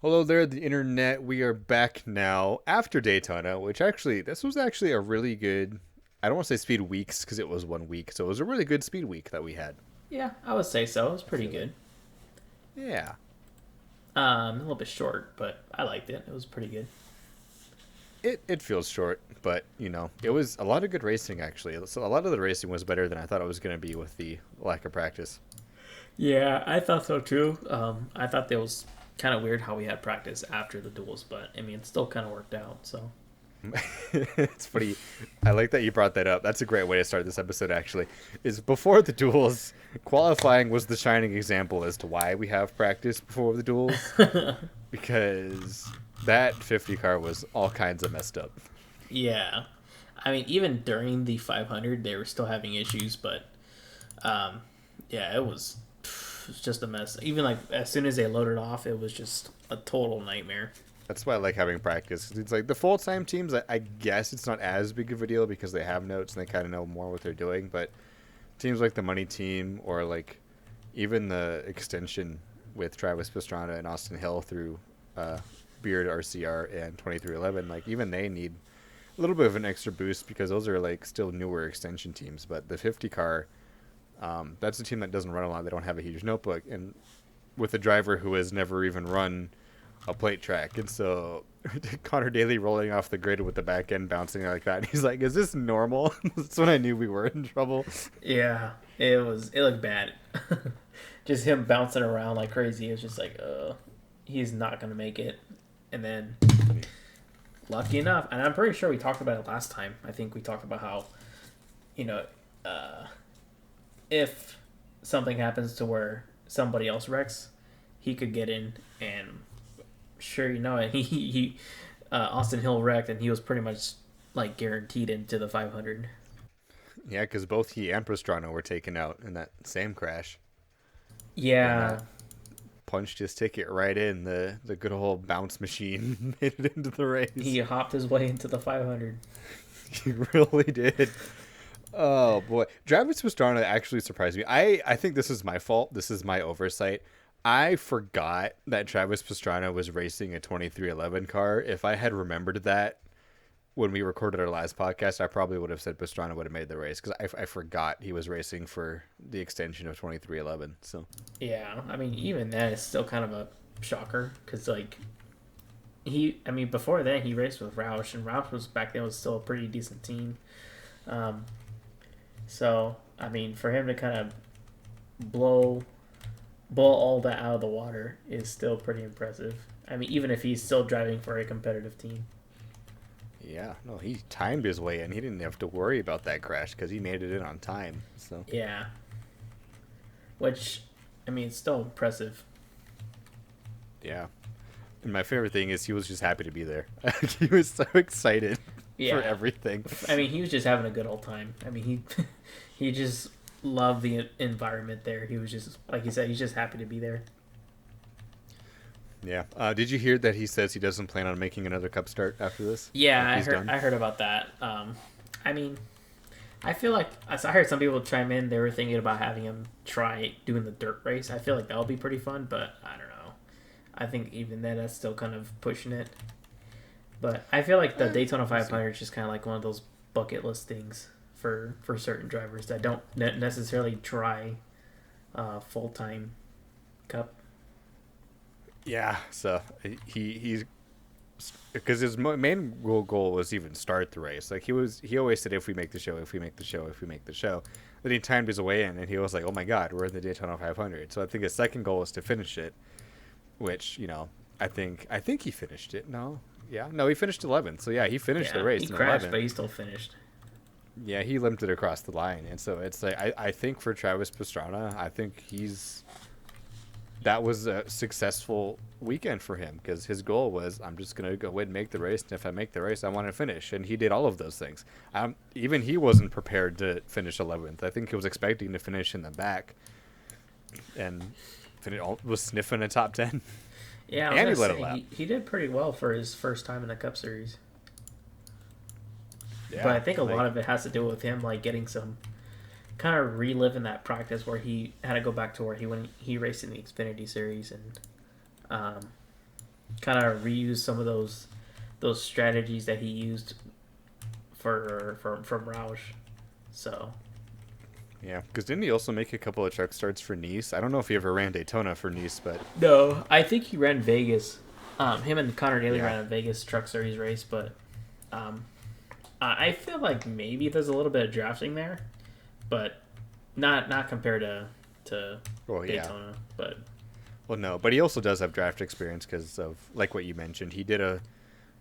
Hello there, the internet. We are back now after Daytona, this was actually a really good. I don't want to say speed weeks because it was 1 week, so it was a really good speed week that we had. Yeah, I would say so. It was I pretty feel like, good. yeah, A little bit short, but I liked it. It was pretty good. it feels short, but it was a lot of good racing actually. So a lot of the racing was better than I thought it was going to be with the lack of practice. Yeah, I thought so too. I thought it was kind of weird how we had practice after the duels, but I mean, it still kind of worked out. So It's funny. I like that you brought that up. That's a great way to start this episode, actually. Is before the duels, qualifying was the shining example as to why we have practice before the duels. Because that 50 car was all kinds of messed up. yeah, I mean, even during the 500, they were still having issues, but yeah, it was just a mess. Even like as soon as they loaded off, it was just a total nightmare. That's why I like having practice. It's like the full time teams, I guess it's not as big of a deal because they have notes and they kind of know more what they're doing. But teams like the Money Team or like even the extension with Travis Pastrana and Austin Hill through Beard RCR and 2311, like even they need a little bit of an extra boost because those are like still newer extension teams. But the 50 car, that's a team that doesn't run a lot. They don't have a huge notebook. And with a driver who has never even run a plate track, and so Connor Daly rolling off the grid with the back end bouncing like that. He's like, "Is this normal?" That's when I knew we were in trouble. Yeah, it looked bad. Just him bouncing around like crazy. It was just like, he's not gonna make it. And then, lucky enough, and I'm pretty sure we talked about it last time. I think we talked about how, you know, uh, if something happens to where somebody else wrecks, he could get in. And sure, you know it, Austin Hill wrecked, and he was pretty much like guaranteed into the 500. Yeah, because both he and Pastrana were taken out in that same crash, and Yeah, that punched his ticket right in. The good old bounce machine made it into the he race. hopped his way into the 500. He really did. Oh boy, Travis Pastrana actually surprised me. I think this is my fault. This is my oversight. I forgot that Travis Pastrana was racing a 2311 car. If I had remembered that when we recorded our last podcast, I probably would have said Pastrana would have made the race because I forgot he was racing for the extension of 2311. So Yeah, I mean, even that is still kind of a shocker because, like, I mean, before then he raced with Roush, and Roush was back then was still a pretty decent team. Um, so, I mean, for him to kind of blow, blow all that out of the water is still pretty impressive. I mean, even if he's still driving for a competitive team. yeah, no, he timed his way in. He didn't have to worry about that crash because he made it in on time. So Yeah, which, I mean, it's still impressive. yeah, and my favorite thing is he was just happy to be there. He was so excited for Yeah, everything. I mean, he was just having a good old time. I mean, he just loved the environment there. He was just like you said, he's just happy to be there. Yeah. Did you hear that he says he doesn't plan on making another Cup start after this? Yeah, Like I he's heard done. I heard about that. I mean, I feel like I heard some people chime in. They were thinking about having him try doing the dirt race. I feel like that would be pretty fun, but I don't know. I think even then, that's still kind of pushing it. But I feel like the Daytona We'll see. 500 is just kind of like one of those bucket list things for certain drivers that don't necessarily try full time cup. Yeah. So he's because his main goal was even start the race. Like he always said, if we make the show, if we make the show, if we make the show. Then he timed his way in, and he was like, "Oh my God, we're in the Daytona 500." So I think his second goal was to finish it, which I think he finished it. No, yeah, no, he finished 11th. So yeah, he finished the Yeah, he race in crashed, 11th. but he still finished. Yeah, he limped it across the line, and so it's like I think for Travis Pastrana, I think that was a successful weekend for him because his goal was I'm just gonna go ahead and make the race, and if I make the race, I want to finish, and he did all of those things. Even he wasn't prepared to finish 11th. I think he was expecting to finish in the back, and was sniffing a top 10, Yeah, I was and gonna he let a say lap. he did pretty well for his first time in the Cup Series. But Yeah, I think a like lot of it has to do with him like getting some kind of reliving that practice where he had to go back to where he when he raced in the Xfinity Series and um, kind of reuse some of those strategies that he used from Roush. So Yeah, because didn't he also make a couple of truck starts for Nice? I don't know if he ever ran Daytona for Nice, but no, I think he ran Vegas. Him and Connor Daly Yeah. ran a Vegas Truck Series race, but I feel like maybe there's a little bit of drafting there, but not compared to well, yeah. Daytona. But Well, no, but he also does have draft experience because of, like what you mentioned, he did a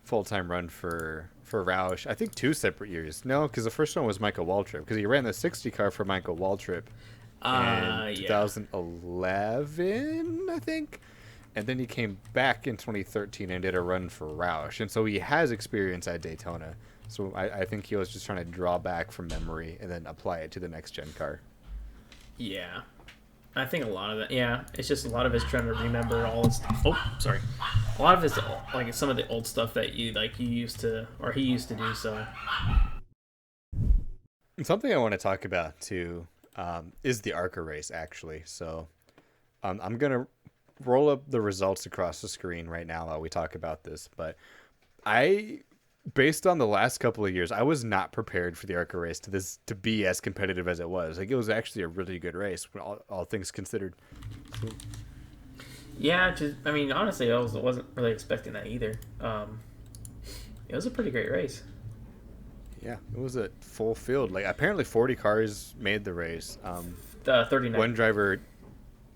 full-time run for Roush, I think 2 separate years. No, because the first one was Michael Waltrip, because he ran the 60 car for Michael Waltrip in 2011, I think. And then he came back in 2013 and did a run for Roush. And so he has experience at Daytona. So I think he was just trying to draw back from memory and then apply it to the next-gen car. yeah, I think a lot of it. Yeah, it's just a lot of it's trying to remember all this. Oh, sorry. A lot of it's like some of the old stuff that you used to, or he used to do. So And something I want to talk about, too, is the ARCA race, actually. So I'm going to roll up the results across the screen right now while we talk about this. But based on the last couple of years, I was not prepared for the ARCA race to be as competitive as it was. Like, it was actually a really good race, all things considered. yeah, I mean, honestly, I wasn't really expecting that either. It was a pretty great race. Yeah, it was a full field. Like, apparently 40 cars made the race. 39. One driver...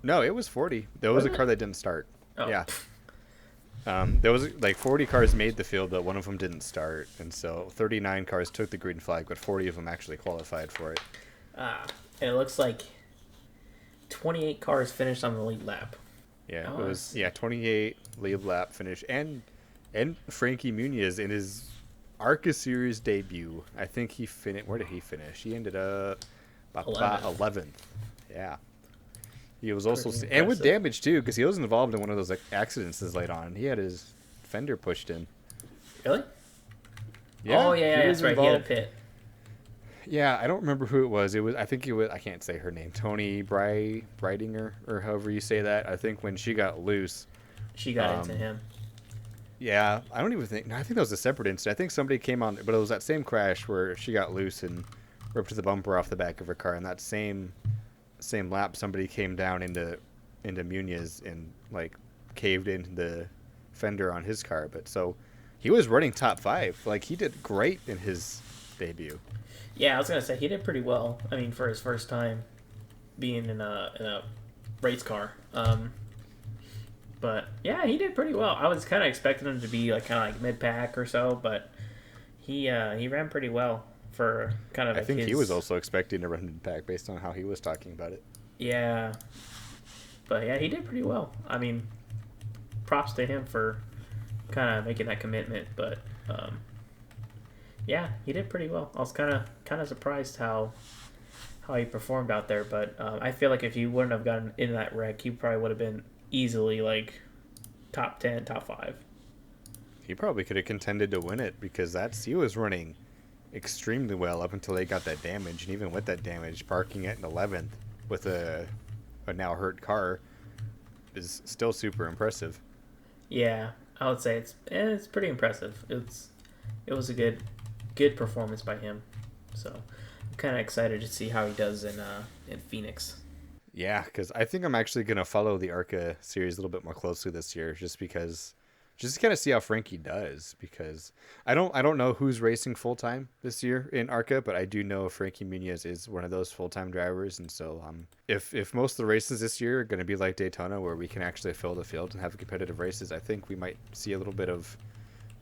No, it was 40. There was a car that didn't start. Oh. Yeah. There was like 40 cars made the field, but one of them didn't start. And so 39 cars took the green flag, but 40 of them actually qualified for it. And it looks like 28 cars finished on the lead lap. Yeah, Oh, it was 28 lead lap finish, and Frankie Muniz in his ARCA Series debut. I think he finished. Where did he finish? He ended up 11th. Yeah. He was also and with damage too, because he was involved in one of those accidents late on. He had his fender pushed in. Really? Yeah, oh yeah, that's right. He had a pit. Yeah, I don't remember who it was. I think it was. I can't say her name. Tony Breidinger, or however you say that. I think when she got loose, she got into him. Yeah, I don't even think. No, I think that was a separate incident. I think somebody came on, but it was that same crash where she got loose and ripped the bumper off the back of her car. And that same lap, somebody came down into Muniz and like caved into the fender on his car. But so he was running top 5. Like, he did great in his debut. Yeah, I was gonna say he did pretty well. I mean, for his first time being in a race car. But yeah, he did pretty well. I was kind of expecting him to be like kind of like mid pack or so, but he ran pretty well for kind of. I think he was also expecting to run mid pack based on how he was talking about it. Yeah, but yeah, he did pretty well. I mean, props to him for kind of making that commitment. But yeah, he did pretty well. I was kind of surprised how he performed out there. But I feel like if he wouldn't have gotten in that wreck, he probably would have been easily like top 10, top 5. He probably could have contended to win it because he was running extremely well up until they got that damage, and even with that damage, parking at an 11th with a now hurt car is still super impressive. Yeah, I would say it's pretty impressive. It was a good performance by him. So I'm kind of excited to see how he does in Phoenix. Yeah, because I think I'm actually going to follow the ARCA series a little bit more closely this year, just to kind of see how Frankie does. Because I don't know who's racing full time this year in ARCA, but I do know Frankie Muniz is one of those full time drivers, and so if most of the races this year are going to be like Daytona, where we can actually fill the field and have competitive races, I think we might see a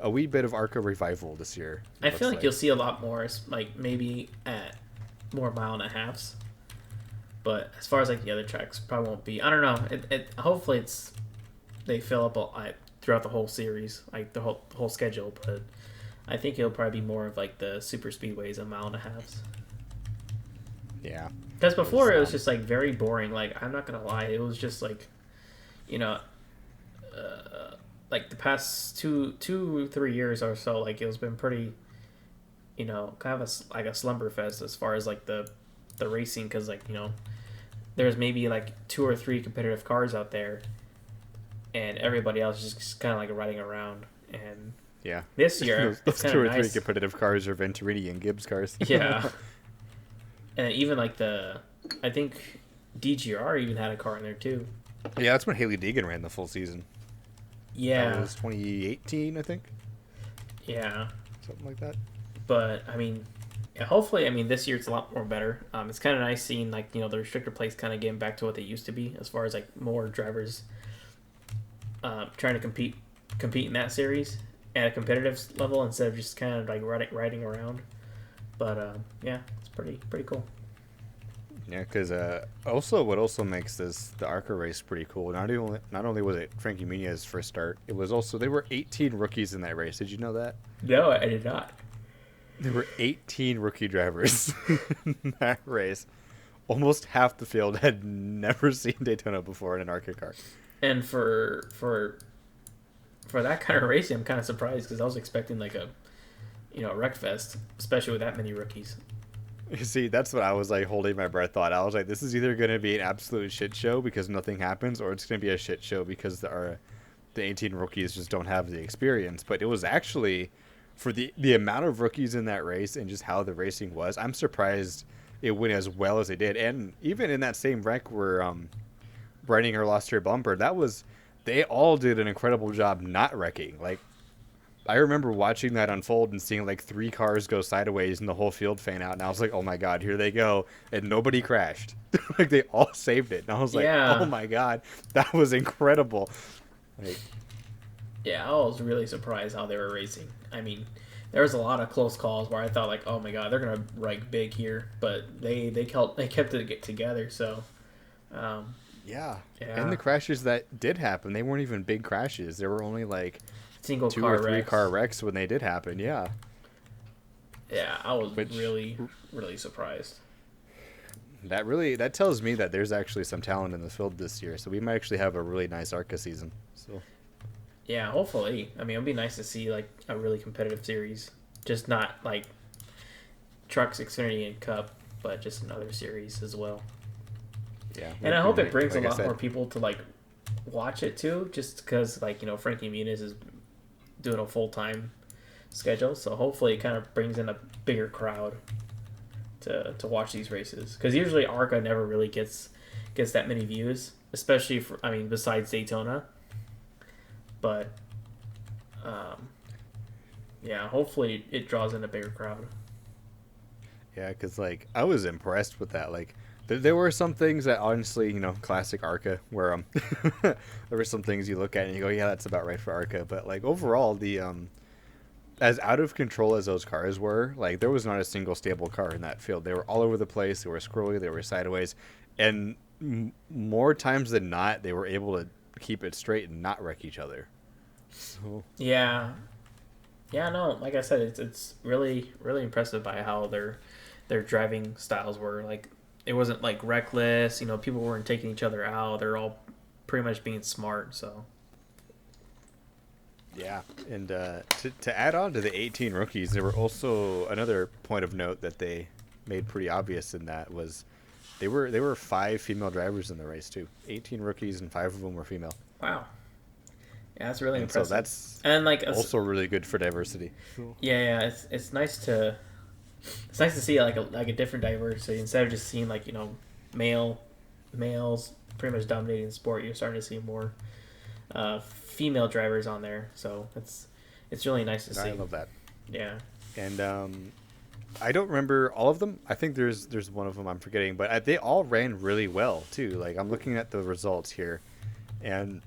wee bit of ARCA revival this year. I feel like you'll see a lot more, like maybe at more mile and a halves. But as far as like the other tracks, probably won't be. I don't know. Hopefully they fill up throughout the whole series, like the whole schedule. But I think it'll probably be more of like the super speedways and mile and a halves. Yeah. Because before it was just like very boring. Like, I'm not gonna lie, it was just like, like the past 3 years or so, like it's been pretty, kind of like a slumber fest as far as like the racing, because like there's maybe like 2 or 3 competitive cars out there, and everybody else is just kind of like riding around. And Yeah. this year, those it's kind two of or three nice. competitive cars are Venturini and Gibbs cars. Yeah. And even like I think DGR even had a car in there too. Yeah, that's when Hailie Deegan ran the full season. Yeah. That was 2018, I think. Yeah. Something like that. But I mean, yeah, hopefully, I mean, this year it's a lot more better. It's kind of nice seeing like the restrictor plates kind of getting back to what they used to be, as far as like more drivers trying to compete in that series at a competitive level instead of just kind of like riding around. But yeah, it's pretty cool. Yeah, because also what also makes the ARCA race pretty cool. Not only was it Frankie Muniz first start, it was also there were 18 rookies in that race. Did you know that? No, I did not. There were 18 rookie drivers in that race. Almost half the field had never seen Daytona before in an ARCA car. And for that kind of racing, I'm kind of surprised because I was expecting like a wreck fest, especially with that many rookies. You see, that's what I was like holding my breath on. I was like, this is either going to be an absolute shit show because nothing happens, or it's going to be a shit show because the 18 rookies just don't have the experience. But it was actually, for the amount of rookies in that race and just how the racing was, I'm surprised it went as well as it did. And even in that same wreck where Breininger lost her bumper, they all did an incredible job not wrecking. Like, I remember watching that unfold and seeing like 3 cars go sideways and the whole field fan out, and I was like, oh my god, here they go, and nobody crashed. Like, they all saved it, and I was like, oh my god, that was incredible. Like, yeah, I was really surprised how they were racing. I mean, there was a lot of close calls where I thought like, oh my god, they're gonna wreck big here, but they kept it together. So yeah, and the crashes that did happen, they weren't even big crashes. There were only like single 2 car or 3 wrecks. car wrecks when they did happen. Yeah, I was really surprised. That tells me that there's actually some talent in the field this year, so we might actually have a really nice ARCA season. So yeah, hopefully. I mean, it'll be nice to see like a really competitive series, just not like Trucks, Xfinity, and Cup, but just another series as well. Yeah, and I hope it brings a lot more people to like watch it too, just because like Frankie Muniz is doing a full-time schedule, so hopefully it kind of brings in a bigger crowd to watch these races, because usually ARCA never really gets that many views, especially besides Daytona. But yeah, hopefully it draws in a bigger crowd. Yeah, because like I was impressed with that. Like there were some things that honestly, classic ARCA, where there were some things you look at and you go, yeah, that's about right for ARCA. But like overall, the as out of control as those cars were, like there was not a single stable car in that field. They were all over the place. They were squirrely. They were sideways, and more times than not, they were able to keep it straight and not wreck each other. So yeah, no, like I said, it's really impressive by how their driving styles were. Like, it wasn't like reckless, people weren't taking each other out. They're all pretty much being smart. So yeah, and to add on to the 18 rookies, there were also another point of note that they made pretty obvious in that was there were 5 female drivers in the race too. 18 rookies and 5 of them were female. Wow. Yeah, that's really impressive. So that's like also really good for diversity. Yeah, it's nice to see like a different diversity instead of just seeing like males pretty much dominating the sport. You're starting to see more female drivers on there, so it's really nice to see. I love that. Yeah, and I don't remember all of them. I think there's one of them I'm forgetting, but they all ran really well too. Like, I'm looking at the results here, and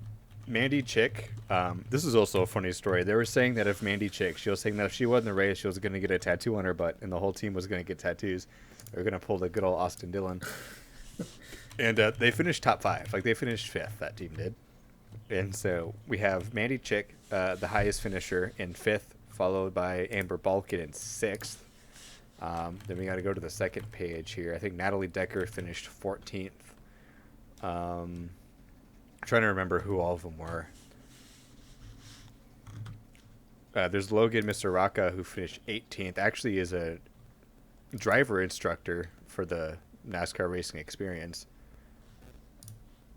Mandy Chick, this is also a funny story. They were saying that if Mandy Chick, she was saying that if she won the race, she was going to get a tattoo on her butt, and the whole team was going to get tattoos. They were going to pull the good old Austin Dillon. And they finished top 5. Like, they finished 5th, that team did. And so we have Mandy Chick, the highest finisher, in 5th, followed by Amber Balkin in 6th. Then we got to go to the second page here. I think Natalie Decker finished 14th. Trying to remember who all of them were. There's Logan Mr. Rocca, who finished 18th. Actually is a driver instructor for the NASCAR Racing Experience.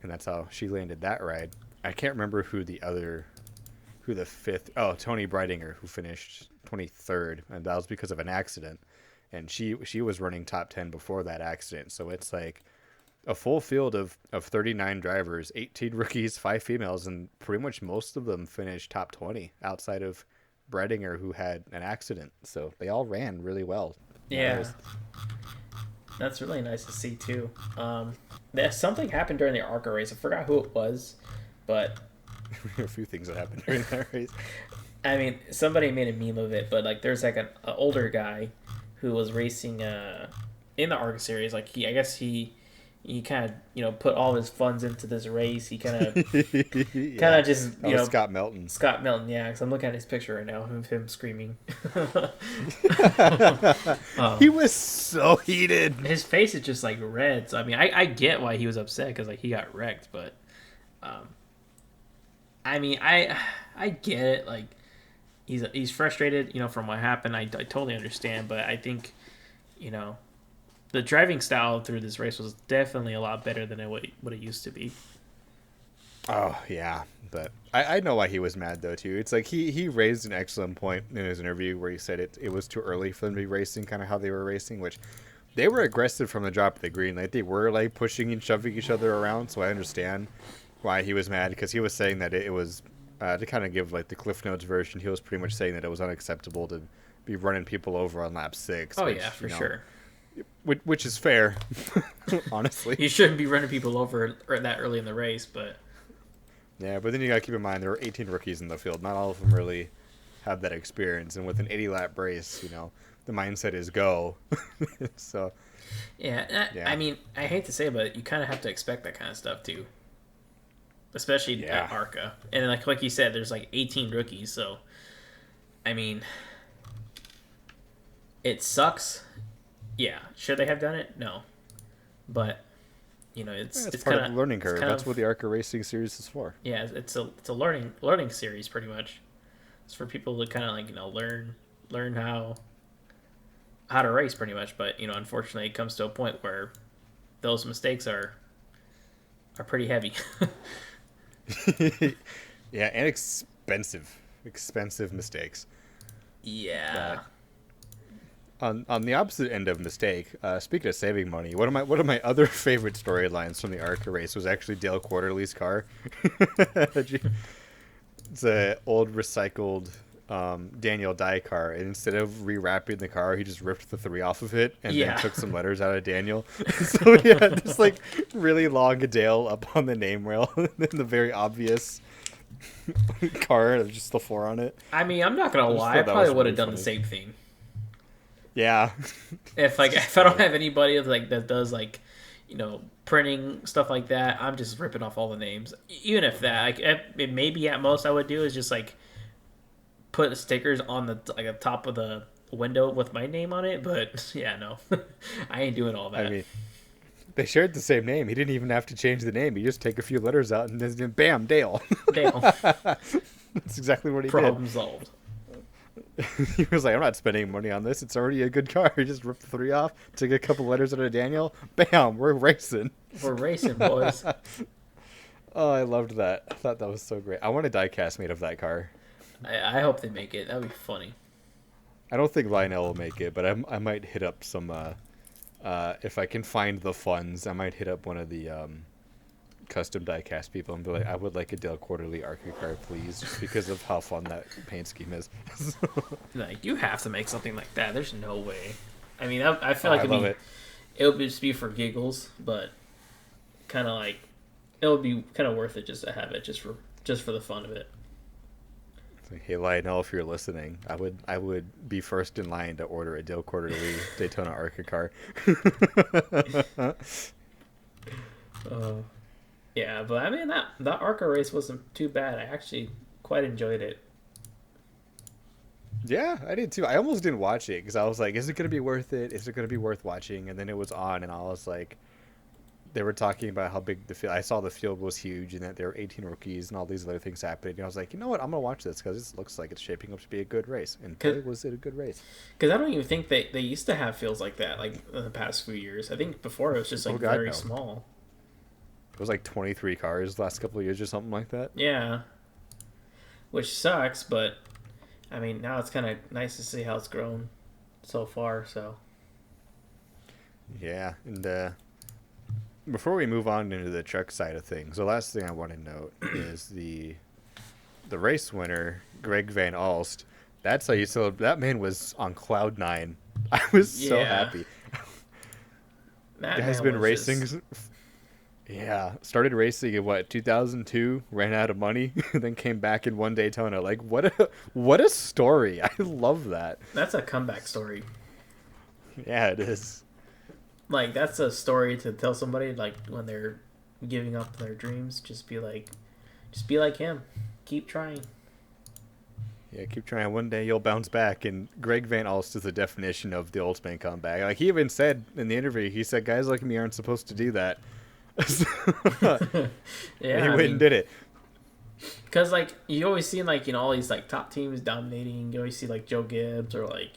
And that's how she landed that ride. I can't remember who the fifth. Oh, Tony Breidinger, who finished 23rd, and that was because of an accident. And she was running top 10 before that accident. So it's like a full field of 39 drivers, 18 rookies, 5 females, and pretty much most of them finished top 20 outside of Breidinger, who had an accident. So they all ran really well. Yeah. That's really nice to see, too. Something happened during the ARCA race. I forgot who it was, but... a few things that happened during that race. I mean, somebody made a meme of it, but like there's like an older guy who was racing in the ARCA series. Like I guess he kind of put all his funds into this race. He kind of just Scott Melton. Scott Melton, yeah. Because I'm looking at his picture right now of him screaming. He was so heated. His face is just like red. So I mean, I get why he was upset because like he got wrecked, but. I mean, I get it. Like, he's frustrated, from what happened. I totally understand, but I think, the driving style through this race was definitely a lot better than what it used to be. Oh yeah, but I know why he was mad though too. It's like he raised an excellent point in his interview where he said it was too early for them to be racing, kind of how they were racing, which they were aggressive from the drop of the green. Like they were like pushing and shoving each other around. So I understand why he was mad, because he was saying that it was to kind of give like the Cliff Notes version. He was pretty much saying that it was unacceptable to be running people over on lap 6. Oh, yeah, for sure. Which is fair, honestly. You shouldn't be running people over that early in the race, but... Yeah, but then you got to keep in mind there were 18 rookies in the field. Not all of them really have that experience. And with an 80-lap race, the mindset is go. So... Yeah, I mean, I hate to say it, but you kind of have to expect that kind of stuff, too. Especially at ARCA. And like you said, there's like 18 rookies, so... I mean... It sucks. Yeah. Should they have done it? No. But, it's part of the learning curve. That's what the ARCA Racing Series is for. Yeah, it's a learning series, pretty much. It's for people to kind of like, learn how to race, pretty much. But, unfortunately, it comes to a point where those mistakes are pretty heavy. Yeah, and expensive mistakes. Yeah. On the opposite end of mistake, speaking of saving money, one of my other favorite storylines from the ARCA race was actually Dale Quarterly's car. It's an old recycled Daniel Dye car, and instead of rewrapping the car, he just ripped the 3 off of it and then took some letters out of Daniel. So yeah, just like really long Dale up on the name rail, and then the very obvious car, just the 4 on it. I mean, I'm not gonna lie, I probably would have done the same thing. Yeah. If I don't have anybody that does printing stuff like that, I'm just ripping off all the names. Even if that, maybe at most I would do is just put the stickers on the top of the window with my name on it. But yeah, no, I ain't doing all that. I mean, they shared the same name. He didn't even have to change the name. He just take a few letters out and then bam, Dale. Dale. That's exactly what he did. Problem solved. He was like, I'm not spending money on this. It's already a good car. He just ripped the 3 off, took a couple letters out of Daniel. Bam, we're racing. We're racing, boys. Oh, I loved that. I thought that was so great. I want a die-cast made of that car. I hope they make it. That would be funny. I don't think Lionel will make it, but I might hit up some... if I can find the funds, I might hit up one of the custom die-cast people and be like, I would like a Dale Quarterly ARCA car, please, just because of how fun that paint scheme is. You have to make something like that. There's no way. I mean, I feel like it would just be for giggles, but kind of it would be kind of worth it just to have it just for the fun of it. Hey Lionel, if you're listening, I would be first in line to order a Dale Quarterly Daytona ARCA car. Yeah, but I mean that ARCA race wasn't too bad. I actually quite enjoyed it. Yeah, I did too. I almost didn't watch it because I was like, is it going to be worth it? Is it going to be worth watching? And then it was on, and I was like, they were talking about how big the field. I saw the field was huge, and that there were 18 rookies and all these other things happening. And I was like, you know what? I'm going to watch this because this looks like it's shaping up to be a good race. And boy, was it a good race. Because I don't even think they used to have fields like that in the past few years. I think before it was just very small. It was like 23 cars the last couple of years or something like that. Yeah. Which sucks, but I mean, now it's kind of nice to see how it's grown so far. So. Yeah, and before we move on into the truck side of things, the last thing I want to note is the race winner, Greg Van Alst. That's how you celebrate. That man was on cloud 9. I was so happy. That guy's been racing. Just... Yeah, started racing in 2002. Ran out of money, then came back and won Daytona. Like what a story! I love that. That's a comeback story. Yeah, it is. Like that's a story to tell somebody like when they're giving up their dreams. Just be like him. Keep trying. Yeah, keep trying. One day you'll bounce back. And Greg Van Alst is the definition of the ultimate comeback. Like he even said in the interview, he said, "Guys like me aren't supposed to do that." Yeah, he went and did it. Because like you always see like all these like top teams dominating. You always see like Joe Gibbs or like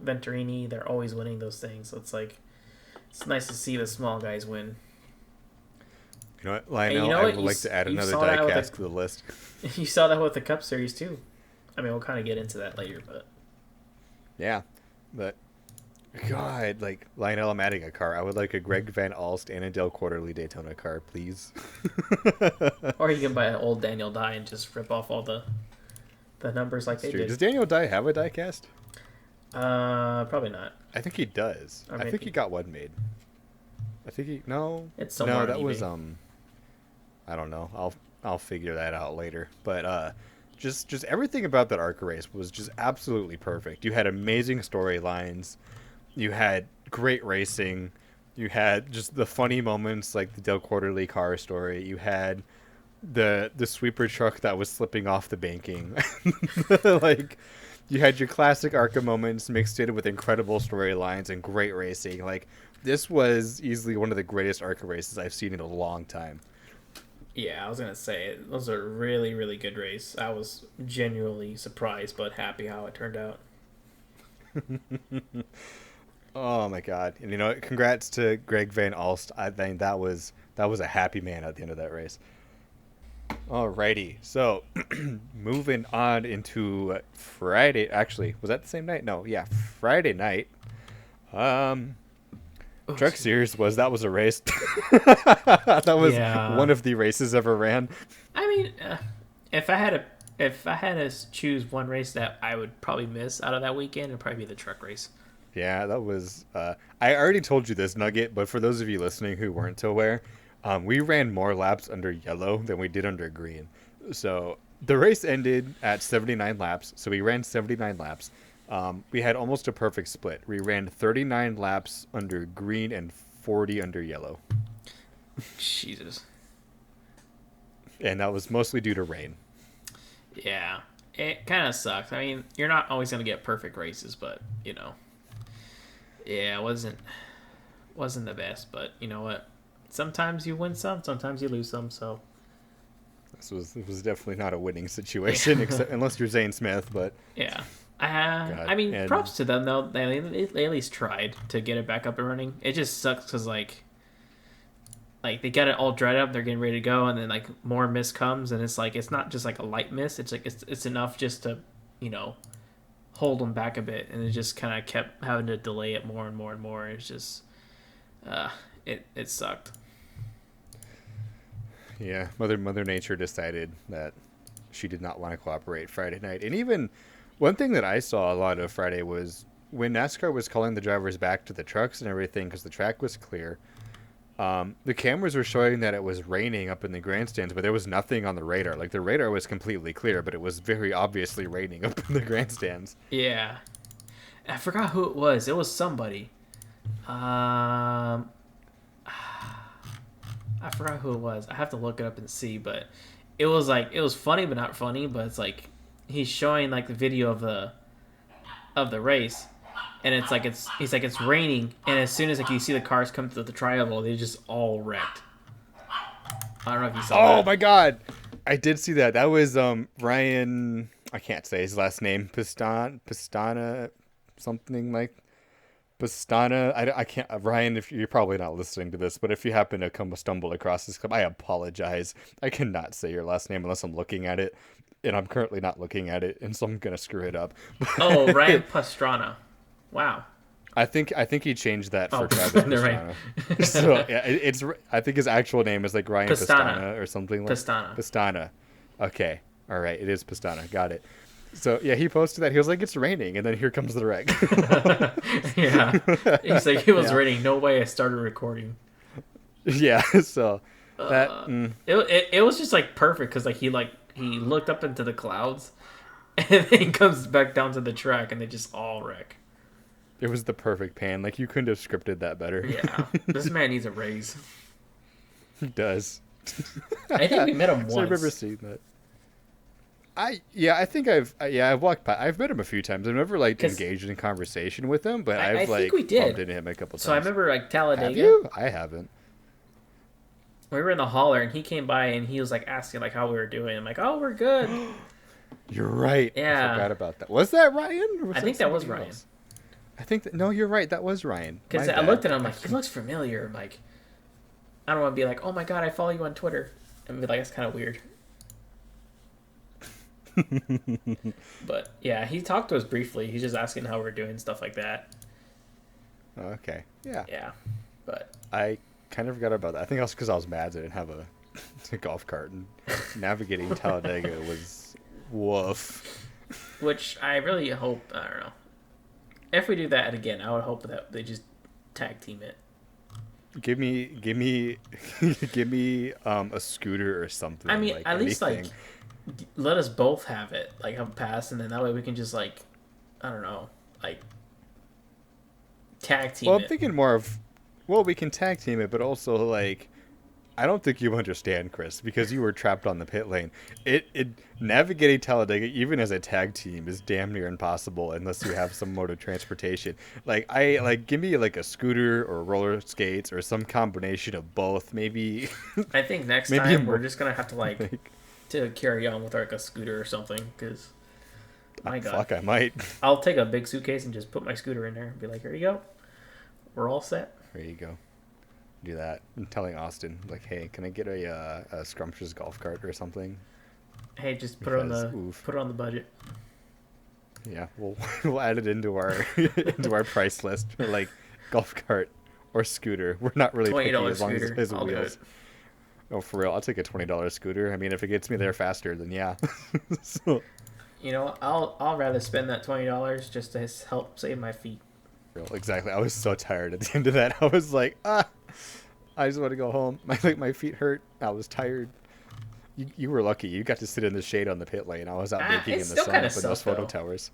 Venturini. They're always winning those things. So it's like it's nice to see the small guys win. You know what, Lionel? I would like to add another diecast to the list. You saw that with the Cup Series too. I mean, we'll kind of get into that later, but yeah, but God, like Lionel, I'm adding a car. I would like a Greg Van Alst and a Dale Quarterly Daytona car, please. Or you can buy an old Daniel Dye and just rip off all the numbers like they did. Does Daniel Dye have a diecast? Probably not. I think he does. I think he got one made. I think he It's somewhere. No, that on was eBay. I don't know. I'll figure that out later. But just everything about that ARCA race was just absolutely perfect. You had amazing storylines. You had great racing. You had just the funny moments like the Dale Quarterly car story. You had the sweeper truck that was slipping off the banking. Like you had your classic ARCA moments mixed in with incredible storylines and great racing. Like this was easily one of the greatest ARCA races I've seen in a long time. Yeah, I was gonna say it was a really, really good race. I was genuinely surprised but happy how it turned out. Oh my God! And congrats to Greg Van Alst. I think that was a happy man at the end of that race. Alrighty, so moving on into Friday. Actually, was that the same night? No, yeah, Friday night. Truck Series that was a race. That was one of the races ever ran. I mean, if I had to choose one race that I would probably miss out of that weekend, it'd probably be the truck race. Yeah, that was. I already told you this nugget, but for those of you listening who weren't aware, we ran more laps under yellow than we did under green. So the race ended at 79 laps. So we ran 79 laps. We had almost a perfect split. We ran 39 laps under green and 40 under yellow. Jesus. And that was mostly due to rain. Yeah, it kind of sucks. I mean, you're not always going to get perfect races, but, yeah, it wasn't the best. But you know what? Sometimes you win some, sometimes you lose some, so. It was definitely not a winning situation, except unless you're Zane Smith, but. Yeah. I mean, props to them, though. They at least tried to get it back up and running. It just sucks because, like they got it all dried up. They're getting ready to go, and then, like, more mist comes, and it's, like, it's not just, like, a light mist. It's, like, it's enough just to, hold them back a bit, and it just kind of kept having to delay it more and more and more. It's just, it sucked. Yeah, Mother Nature decided that she did not want to cooperate Friday night. And even one thing that I saw a lot of Friday was when NASCAR was calling the drivers back to the trucks and everything because the track was clear, the cameras were showing that it was raining up in the grandstands, but there was nothing on the radar. Like, the radar was completely clear, but it was very obviously raining up in the grandstands. Yeah. I forgot who it was. It was somebody. I forgot who it was. I have to look it up and see, but it was funny but not funny, but it's like he's showing like the video of the race, and it's raining, and as soon as like you see the cars come through the triangle, they just all wrecked. I don't know if you saw that. Oh my God. I did see that. That was Ryan, I can't say his last name, Pastrana, something like Pastrana, I can't, Ryan, if you're probably not listening to this, but if you happen to stumble across this club, I apologize. I cannot say your last name unless I'm looking at it, and I'm currently not looking at it, and so I'm gonna screw it up. Oh, Ryan Pastrana. Wow. I think he changed that for Oh, Travis never Pastrana. mind. So yeah, I think his actual name is like Ryan Pastrana or something like Pastrana. Pastrana. Okay, all right, it is Pastrana. Got it. So yeah, he posted that he was like, "It's raining," and then here comes the wreck. Yeah. He's like, it was Yeah. raining. No way I started recording. Yeah, so that It was just like perfect because like he looked up into the clouds and then he comes back down to the track and they just all wreck. it was the perfect pan. Like you couldn't have scripted that better. Yeah. This man needs a raise. He does. I think we met him So I've never once. seen that. I think I've walked by. I've met him a few times. I've never like 'Cause engaged in conversation with him, but I I've think like we did. bumped into him a couple times. So I remember like Have Talladega. you? I haven't. We were in the hauler and he came by and he was like asking like how we were doing. I'm like, oh, we're good. You're right. Yeah. I forgot about that. Was that Ryan? Or was I think that was somebody Ryan. else? I think that, no, you're right. That was Ryan. Because My I bad. looked at him like, he looks familiar. I'm like, I don't want to be like, oh my god, I follow you on Twitter. And be like, that's kind of weird. But yeah, he talked to us briefly. He's just asking how we're doing, stuff like that. Okay. Yeah. Yeah. But I kind of forgot about that. I think also because I was mad that I didn't have a golf cart, and navigating Talladega was woof. which I really hope, I don't know. If we do that again, I would hope that they just tag team it. Give me give me a scooter or something. I mean, like at least anything. like let us both have it, like have a pass, and then that way we can just like, I don't know, like tag team Well, I'm it. thinking more of, well, we can tag team it, but also like, I don't think you understand, Chris, because you were trapped on the pit lane. It navigating Talladega, even as a tag team, is damn near impossible unless you have some mode of transportation. Like give me like a scooter or roller skates or some combination of both. Maybe I think next maybe time more- we're just gonna have to like like, to carry on with like a scooter or something, because my god, fuck, I might. I'll take a big suitcase and just put my scooter in there and be like, here you go, we're all set. There you go. Do that. I'm telling Austin, like, hey, can I get a scrumptious golf cart or something? Hey, just Because, put it on the budget. Yeah, we'll add it into our into our price list for like golf cart or scooter. We're not really picky $20 as long as scooter. it has I'll do wheels. it. Oh, for real, I'll take a $20 scooter. I mean, if it gets me there faster, then yeah. So, You know, I'll rather spend that $20 just to help save my feet. real, exactly. I was so tired at the end of that. I was like, I just want to go home. My feet hurt. I was tired. You were lucky. You got to sit in the shade on the pit lane. I was out baking it in the still sun kinda up in those sucked, photo though. towers.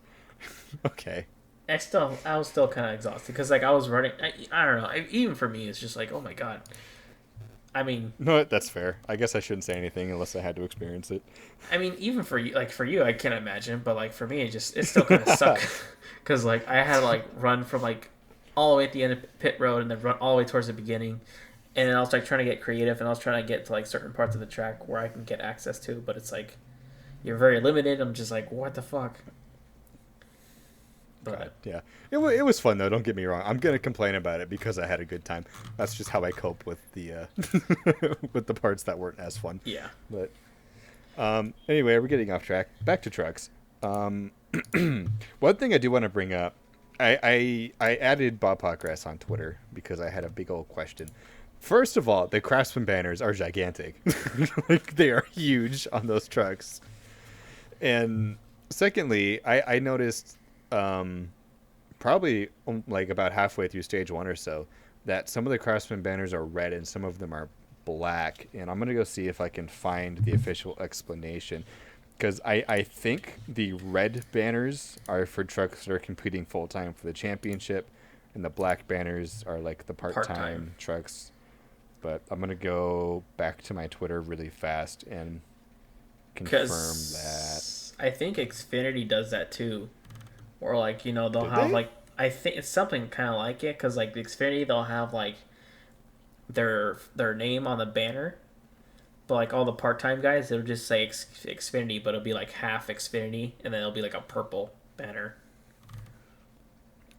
Okay. I was still kind of exhausted because like I was running. I don't know. Even for me, it's just like, oh my god. I mean, No, that's fair. I guess I shouldn't say anything unless I had to experience it. even for you, I can't imagine. But like for me, it still kind of sucked because like I had to like run from like all the way at the end of pit road and then run all the way towards the beginning, and then I was like trying to get creative and I was trying to get to like certain parts of the track where I can get access to, but it's like you're very limited. I'm just like, what the fuck. God, But yeah. It was fun though. Don't get me wrong. I'm gonna complain about it because I had a good time. That's just how I cope with the with the parts that weren't as fun. yeah, But anyway, we're getting off track. Back to trucks. One thing I do want to bring up, I added Bob Pockgrass on Twitter because I had a big old question. First of all, the Craftsman banners are gigantic. Like they are huge on those trucks. And secondly, I noticed probably like about halfway through stage one or so that some of the Craftsman banners are red and some of them are black. And I'm gonna go see if I can find the official explanation, because I think the red banners are for trucks that are competing full time for the championship, and the black banners are like the part-time Part-time. trucks. But I'm gonna go back to my Twitter really fast and confirm that. because I think Xfinity does that too. Or like, you know, they'll Did have they? like, I think it's something kind of like it because like the Xfinity, they'll have like their name on the banner, but like all the part-time guys, it'll just say Xfinity, but it'll be like half Xfinity, and then it'll be like a purple banner.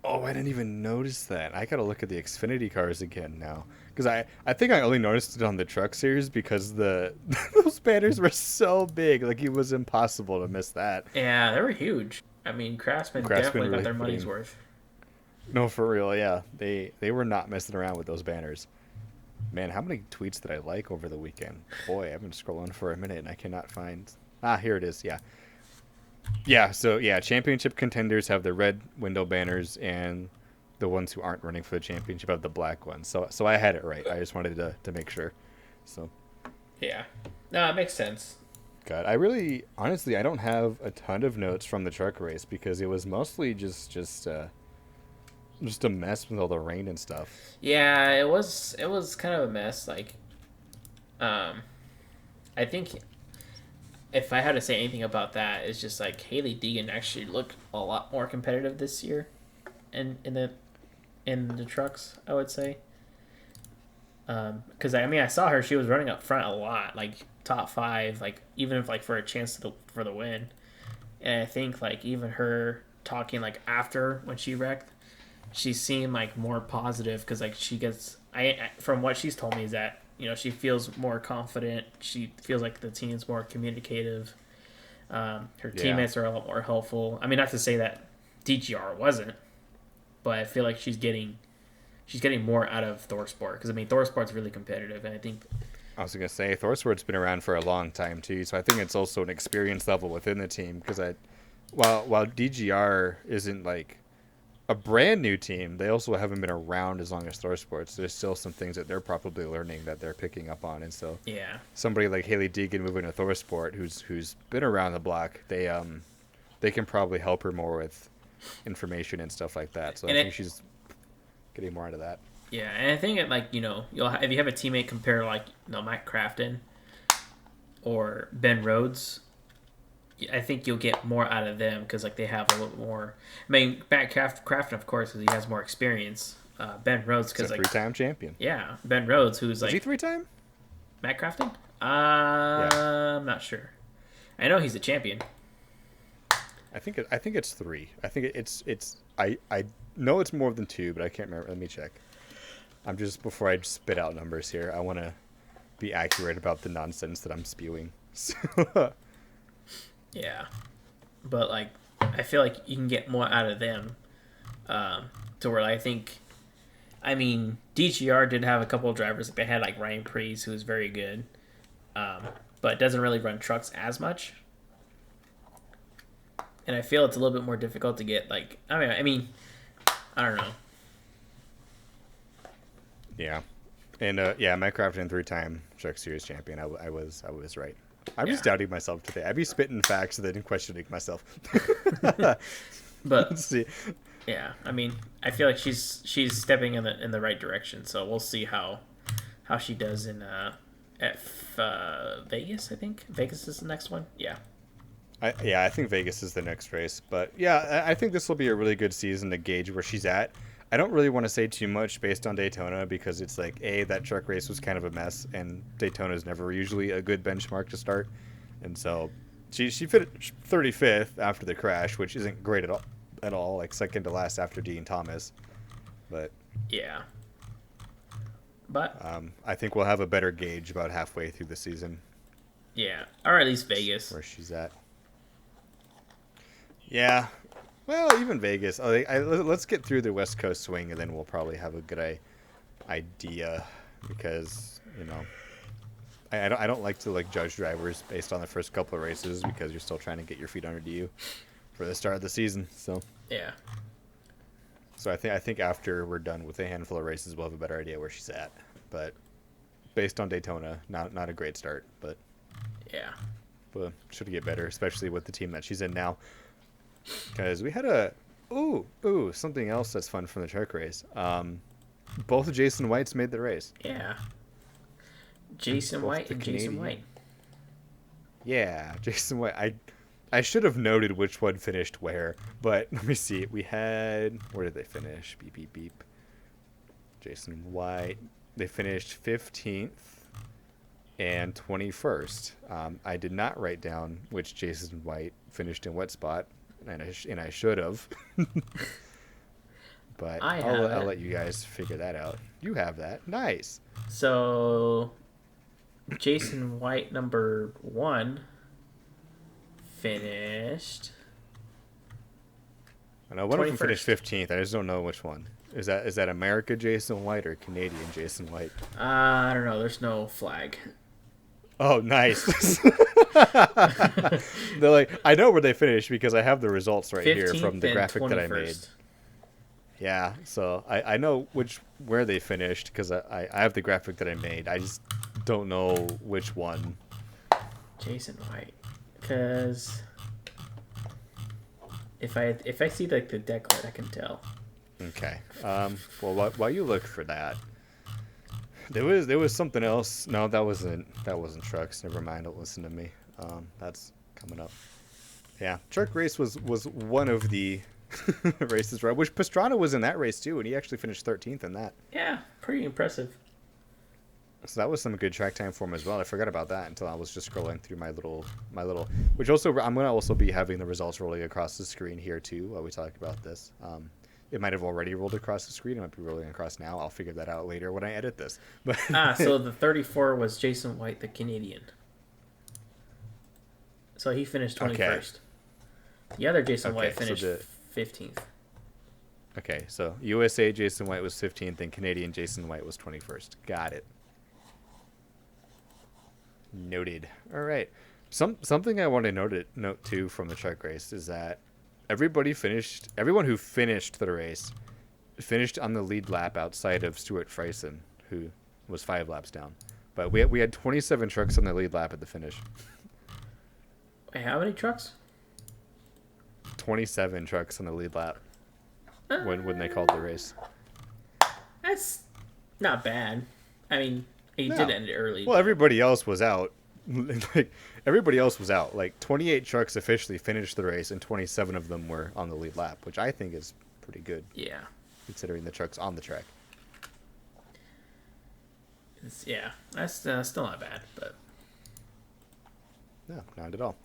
Oh, I didn't even notice that. I gotta look at the Xfinity cars again now, because I think I only noticed it on the Truck Series because the those banners were so big, like it was impossible to miss that. Yeah, they were huge. I mean, Craftsman Craftsman definitely got really their put money's in. worth. No, for real, yeah. They were not messing around with those banners. Man, how many tweets did I like over the weekend? Boy, I've been scrolling for a minute and I cannot find. Ah, here it is. Yeah. Yeah, so yeah, championship contenders have the red window banners, and the ones who aren't running for the championship have the black ones. So I had it right. I just wanted to make sure. So Yeah. No, it makes sense. God, I really honestly I don't have a ton of notes from the truck race because it was mostly just a mess with all the rain and stuff. Yeah, it was kind of a mess. Like, I think if I had to say anything about that, it's just like Hailie Deegan actually looked a lot more competitive this year, in the trucks, I would say. Because I mean, I saw her; she was running up front a lot, like top five, like even if like for a chance for the win. And I think like even her talking like after when she wrecked, she seemed like more positive because like she gets from what she's told me is that she feels more confident. She feels like the team's more communicative. Her Yeah. teammates are a lot more helpful. I mean, not to say that DGR wasn't, but I feel like she's getting more out of ThorSport because I mean ThorSport's really competitive, and I think I was gonna say ThorSport's been around for a long time too, so I think it's also an experience level within the team. Because while DGR isn't like a brand new team, they also haven't been around as long as ThorSports. There's still some things that they're probably learning that they're picking up on, and so yeah, somebody like Hailie Deegan moving to ThorSport, who's been around the block, they can probably help her more with information and stuff like that. So I think she's getting more out of that. yeah, and I think it like if you have a teammate compare like Matt Crafton or Ben Rhodes, I think you'll get more out of them because like they have a little more. I mean, Matt Crafton of course because he has more experience. Ben Rhodes because like three-time champion. Yeah, Ben Rhodes who's Is like he three-time? Matt Crafton. Yeah. I'm not sure. I know he's a champion. I think it's three. I think it's I know it's more than two, but I can't remember. Let me check. I'm just before I spit out numbers here. I want to be accurate about the nonsense that I'm spewing. So, Yeah, but like I feel like you can get more out of them. To where I think, I mean, DGR did have a couple of drivers. Like they had like Ryan Preece, who's very good, but doesn't really run trucks as much. And I feel it's a little bit more difficult to get like I mean, I don't know. yeah, and yeah, Mike Crafton, three-time Truck Series champion. I was right. I'm just doubting myself today. I'd be spitting facts and then questioning myself. But Let's see. yeah, I mean, I feel like she's stepping in the right direction. So we'll see how she does in at Vegas. I think Vegas is the next one. Yeah. I think Vegas is the next race. But yeah, I think this will be a really good season to gauge where she's at. I don't really want to say too much based on Daytona because it's like, that truck race was kind of a mess, and Daytona is never usually a good benchmark to start. And so she finished 35th after the crash, which isn't great at all, like second to last after Dean Thomas. But yeah. But I think we'll have a better gauge about halfway through the season. Yeah, or at least Vegas. Where she's at. Yeah. Well, even Vegas. Let's get through the West Coast swing, and then we'll probably have a good idea. Because I don't like to like judge drivers based on the first couple of races because you're still trying to get your feet under you for the start of the season. So yeah. So I think after we're done with a handful of races, we'll have a better idea where she's at. But based on Daytona, not a great start, but yeah, should get better, especially with the team that she's in now. Because we had something else that's fun from the truck race. Both Jason Whites made the race. Yeah. Jason White and Jason White. Yeah, Jason White. I should have noted which one finished where, but let me see. We had, where did they finish? Beep, beep, beep. Jason White. They finished 15th and 21st. I did not write down which Jason White finished in what spot, and I should have. but I I'll have it. let you guys figure that out. You have that. Nice. So, Jason White, number 1, finished. I know one of them 21st. finished 15th. I just don't know which one. Is that America Jason White or Canadian Jason White? I don't know. There's no flag. Oh, nice. They're like, I know where they finished because I have the results right here from the graphic that I made. Yeah, so I know where they finished because I have the graphic that I made. I just don't know which one. Jason White, because if I see like the decklist, I can tell. Okay. Well, while you look for that, there was something else. No, that wasn't trucks. Never mind. Don't listen to me. That's coming up. Yeah, truck race was one of the races, right? Which Pastrana was in that race too, and he actually finished 13th in that. Yeah, pretty impressive. So that was some good track time for him as well. I forgot about that until I was just scrolling through my little. Which also I'm gonna also be having the results rolling across the screen here too while we talk about this. It might have already rolled across the screen. It might be rolling across now. I'll figure that out later when I edit this. But so the 34 was Jason White, the Canadian. So he finished 21st. Okay. The other Jason White so finished 15th. Okay, so USA Jason White was 15th and Canadian Jason White was 21st. Got it. Noted. All right. Something I want to note too from the truck race is that everyone who finished the race finished on the lead lap outside of Stuart Friesen, who was 5 laps down. But we had 27 trucks on the lead lap at the finish. Wait, how many trucks? 27 trucks on the lead lap when they called the race. That's not bad. I mean, he did end it early. Well, everybody else was out. Everybody else was out. Like 28 trucks officially finished the race, and 27 of them were on the lead lap, which I think is pretty good. Yeah. Considering the trucks on the track. That's still not bad, but No, not at all.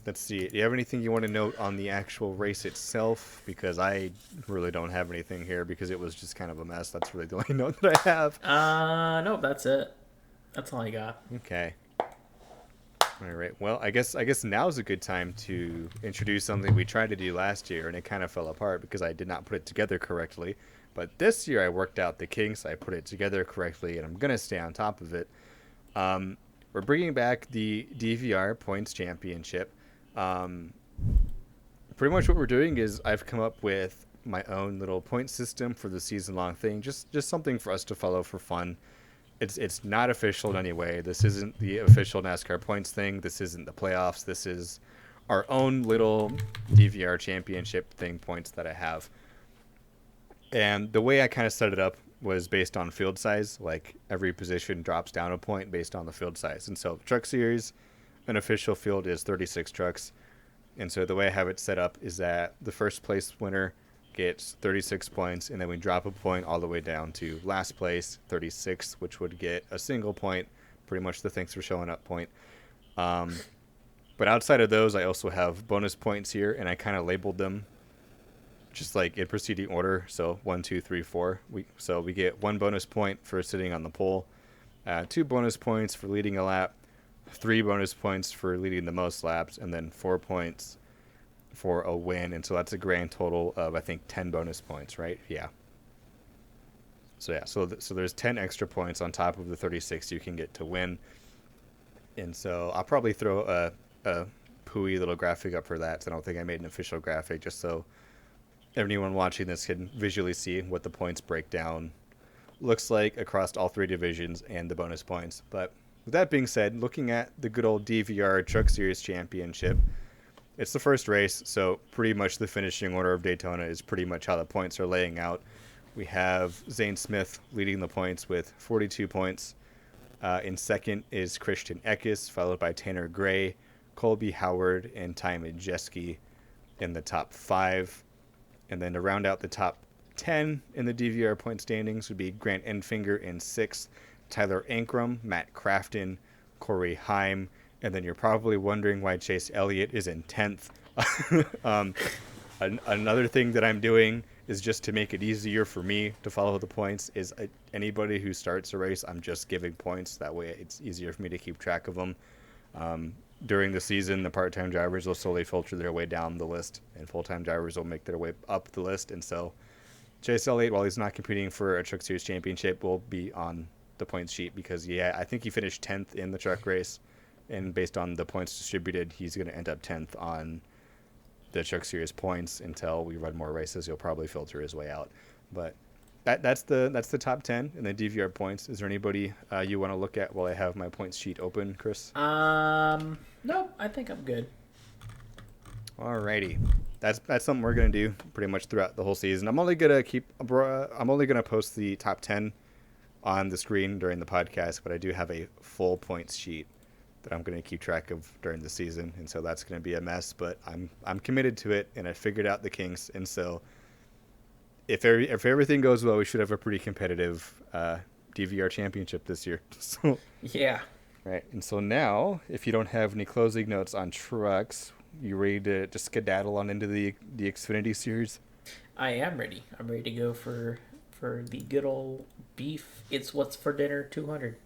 Let's see. Do you have anything you want to note on the actual race itself? Because I really don't have anything here because it was just kind of a mess. That's really the only note that I have. Nope, that's it. That's all I got. Okay. All right. Well, I guess now's a good time to introduce something we tried to do last year, and it kind of fell apart because I did not put it together correctly. But this year I worked out the kinks. I put it together correctly, and I'm going to stay on top of it. We're bringing back the DVR Points Championship. Pretty much what we're doing is I've come up with my own little point system for the season-long thing. Just something for us to follow for fun. It's not official in any way. This isn't the official NASCAR points thing. This isn't the playoffs. This is our own little DVR Championship thing points that I have. And the way I kind of set it up was based on field size. Like every position drops down a point based on the field size. And so Truck Series, an official field is 36 trucks. And so the way I have it set up is that the first place winner gets 36 points, and then we drop a point all the way down to last place, 36, which would get a single point, pretty much the thanks for showing up point. But outside of those, I also have bonus points here, and I kind of labeled them just like in preceding order. So 1, 2, 3, 4. So we get 1 bonus point for sitting on the pole, 2 bonus points for leading a lap, 3 bonus points for leading the most laps, and then 4 points for a win. And so that's a grand total of, I think, 10 bonus points, right? Yeah. So yeah, so there's 10 extra points on top of the 36 you can get to win. And so I'll probably throw a pooey little graphic up for that. So I don't think I made an official graphic, just so anyone watching this can visually see what the points breakdown looks like across all 3 divisions and the bonus points. But with that being said, looking at the good old DVR Truck Series Championship, it's the first race, so pretty much the finishing order of Daytona is pretty much how the points are laying out. We have Zane Smith leading the points with 42 points. In second is Christian Eckes, followed by Tanner Gray, Colby Howard, and Ty Majeski in the top 5. And then to round out the top 10 in the DVR point standings would be Grant Enfinger in 6th, Tyler Ankrum, Matt Crafton, Corey Heim, and then you're probably wondering why Chase Elliott is in 10th. Another thing that I'm doing is just to make it easier for me to follow the points. Is anybody who starts a race, I'm just giving points. That way it's easier for me to keep track of them. During the season, the part-time drivers will slowly filter their way down the list, and full-time drivers will make their way up the list. And so Chase Elliott, while he's not competing for a Truck Series championship, will be on the points sheet because, I think he finished 10th in the truck race. And based on the points distributed, he's going to end up 10th on the Truck Series points. Until we run more races, he'll probably filter his way out. But that's the top 10 in the DVR points. Is there anybody you want to look at while I have my points sheet open, Chris? No, I think I'm good. Alrighty, that's something we're gonna do pretty much throughout the whole season. I'm only gonna post the top 10 on the screen during the podcast, but I do have a full points sheet that I'm gonna keep track of during the season, and so that's gonna be a mess. But I'm committed to it, and I figured out the kinks, and so if everything goes well, we should have a pretty competitive DVR championship this year. So yeah. Right, and so now, if you don't have any closing notes on trucks, you ready to just skedaddle on into the Xfinity series? I am ready. I'm ready to go for the good old beef. It's what's for dinner 200.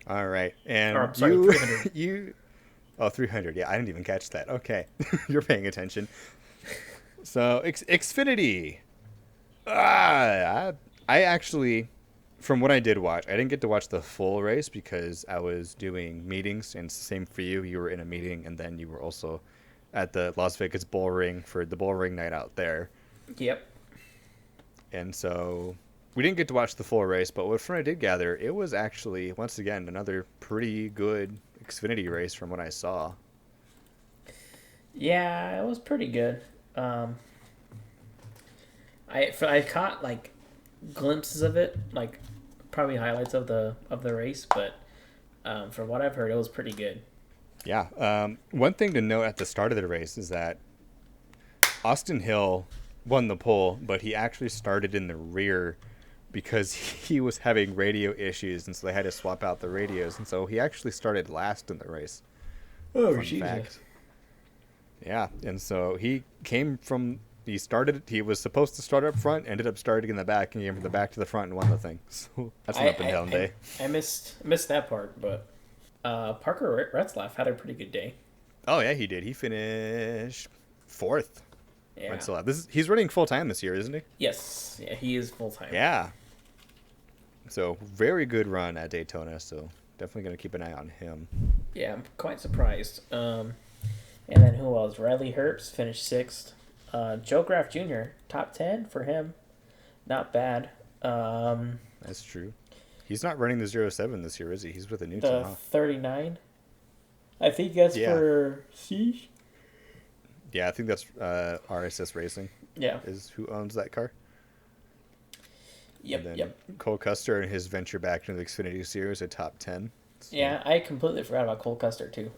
All right, and 300. 300. Yeah, I didn't even catch that. Okay, you're paying attention. So Xfinity. I actually, from what I did watch, I didn't get to watch the full race because I was doing meetings, and same for you. You were in a meeting, and then you were also at the Las Vegas Bull Ring for the Bull Ring night out there. Yep. And so we didn't get to watch the full race, but what I did gather, it was actually, once again, another pretty good Xfinity race from what I saw. Yeah, it was pretty good. I caught like glimpses of it, like probably highlights of the race, but from what I've heard, it was pretty good. Yeah. One thing to note at the start of the race is that Austin Hill won the pole, but he actually started in the rear because he was having radio issues, and so they had to swap out the radios, and so he actually started last in the race. Oh, Fun fact. Yeah, and so he was supposed to start up front, ended up starting in the back, and came from the back to the front and won the thing. So that's an up and down day. I missed that part, but Parker Retzlaff had a pretty good day. Oh yeah, he did. He finished 4th. Yeah. He's running full time this year, isn't he? Yes. Yeah, he is full time. Yeah. So very good run at Daytona. So definitely going to keep an eye on him. Yeah, I'm quite surprised. And then who else? Riley Herbst finished 6th. Joe Graff Jr. top 10 for him. Not bad. That's true. He's not running the 07 this year, is he? He's with a new team. The 39. I think that's for Siege. Yeah, I think that's RSS Racing. Yeah. Is who owns that car. Yep, and then Cole Custer and his venture back into the Xfinity Series at top 10. So. Yeah, I completely forgot about Cole Custer, too.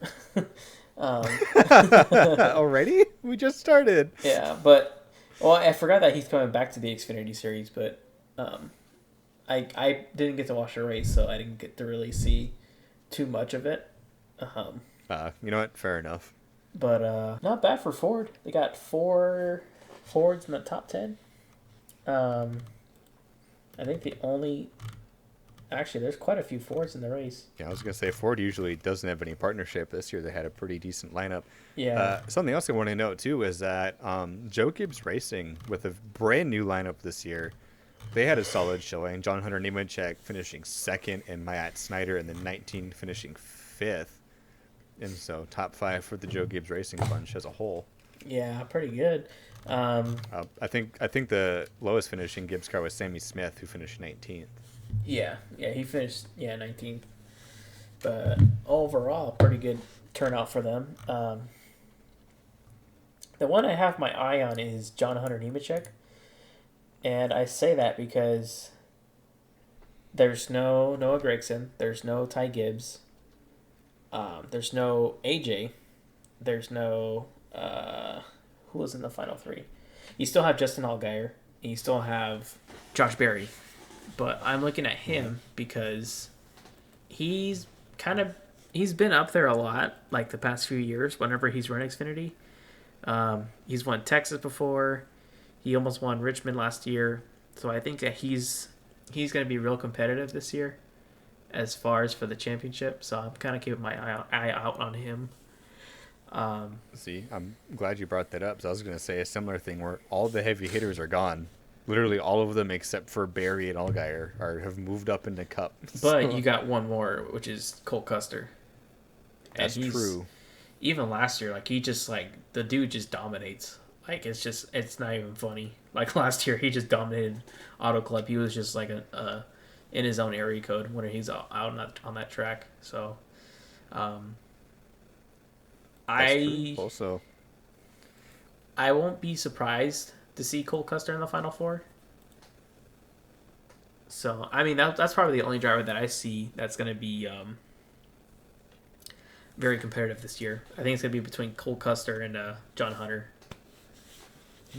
Already? We just started. Yeah, but... Well, I forgot that he's coming back to the Xfinity Series, but I didn't get to watch the race, so I didn't get to really see too much of it. You know what? Fair enough. But not bad for Ford. They got 4 Fords in the top 10. I think the only... Actually, there's quite a few Fords in the race. Yeah, I was going to say, Ford usually doesn't have any partnership. This year they had a pretty decent lineup. Yeah. Something else I want to note, too, is that Joe Gibbs Racing, with a brand new lineup this year, they had a solid showing. John Hunter Nemechek finishing 2nd, and Matt Snider in the 19 finishing 5th. And so top 5 for the Joe Gibbs Racing bunch as a whole. Yeah, pretty good. I think the lowest finishing Gibbs car was Sammy Smith, who finished 19th. Yeah, he finished 19th. But overall, pretty good turnout for them. The one I have my eye on is John Hunter Nemechek. And I say that because there's no Noah Gragson, there's no Ty Gibbs, there's no AJ, there's no who was in the final 3. You still have Justin Allgaier, and you still have Josh Berry. But I'm looking at him because he's been up there a lot, like the past few years, whenever he's run Xfinity. He's won Texas before. He almost won Richmond last year, so I think that he's going to be real competitive this year as far as for the championship. So I'm kind of keeping my eye out on him. See, I'm glad you brought that up. So I was going to say a similar thing where all the heavy hitters are gone. Literally all of them except for Barry and Allgaier have moved up into Cup. But you got one more, which is Cole Custer. That's true. Even last year, like, he just, like, the dude just dominates. Like, it's not even funny. Like, last year, he just dominated Auto Club. He was just, like, in his own area code when he's out on that track. So, Also, I won't be surprised to see Cole Custer in the Final Four. So, I mean, that's probably the only driver that I see that's going to be very competitive this year. I think it's going to be between Cole Custer and John Hunter.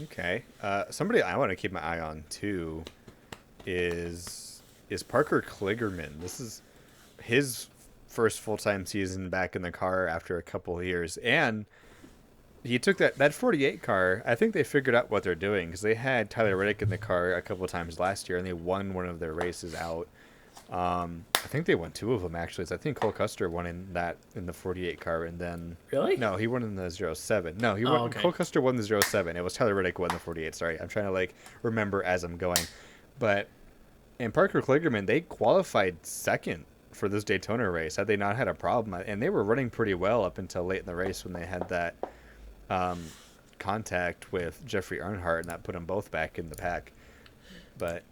Okay. Somebody I want to keep my eye on, too, is Parker Kligerman. This is his first full-time season back in the car after a couple of years. And he took that 48 car. I think they figured out what they're doing because they had Tyler Reddick in the car a couple of times last year, and they won one of their races out. I think they won two of them, actually. So I think Cole Custer won in the 48 car, and then... Really? No, he won in the 07. No, Okay. Cole Custer won the 07. It was Tyler Reddick who won the 48. Sorry, I'm trying to, like, remember as I'm going. But in Parker Kligerman, they qualified second for this Daytona race had they not had a problem. And they were running pretty well up until late in the race when they had that contact with Jeffrey Earnhardt, and that put them both back in the pack. But...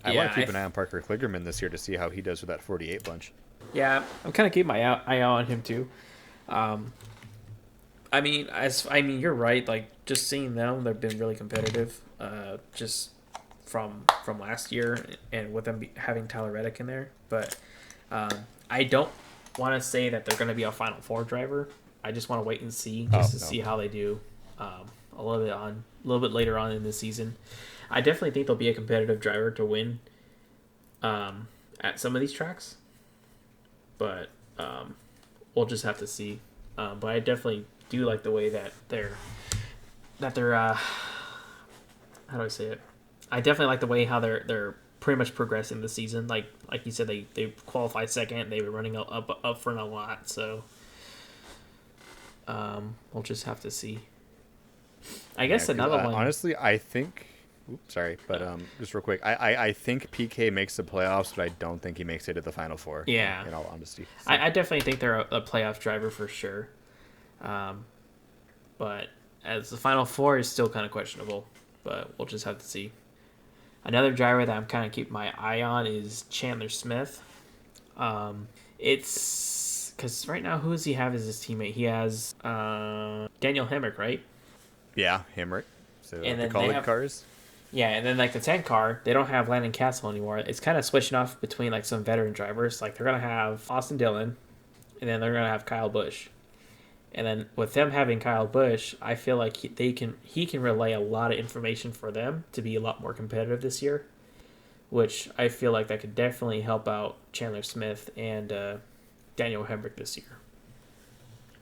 I want to keep an eye on Parker Kligerman this year to see how he does with that 48 bunch. Yeah, I'm kind of keeping my eye out on him too. I mean, you're right. Like, just seeing them, they've been really competitive. Just from last year, and with them having Tyler Reddick in there. But I don't want to say that they're going to be a Final Four driver. I just want to wait and see see how they do a little bit later on in the season. I definitely think they'll be a competitive driver to win at some of these tracks, but we'll just have to see. But I definitely do like the way that they're how do I say it? I definitely like the way how they're pretty much progressing the season. Like you said, they qualified second. They were running up front a lot, so we'll just have to see. I guess another one. Honestly, I think. Oops, sorry, but just real quick, I think PK makes the playoffs, but I don't think he makes it to the Final Four. Yeah, in all honesty, so. I definitely think they're a playoff driver for sure. But as the Final Four is still kind of questionable, but we'll just have to see. Another driver that I'm kind of keeping my eye on is Chandler Smith. It's because right now, who does he have as his teammate? He has Daniel Hemrick, right? Yeah, Hemrick. So and the college cars. Yeah, and then like the 10 car, they don't have Landon Castle anymore. It's kind of switching off between like some veteran drivers. Like they're gonna have Austin Dillon, and then they're gonna have Kyle Busch. And then with them having Kyle Busch, I feel like he can relay a lot of information for them to be a lot more competitive this year, which I feel like that could definitely help out Chandler Smith and Daniel Hemrick this year.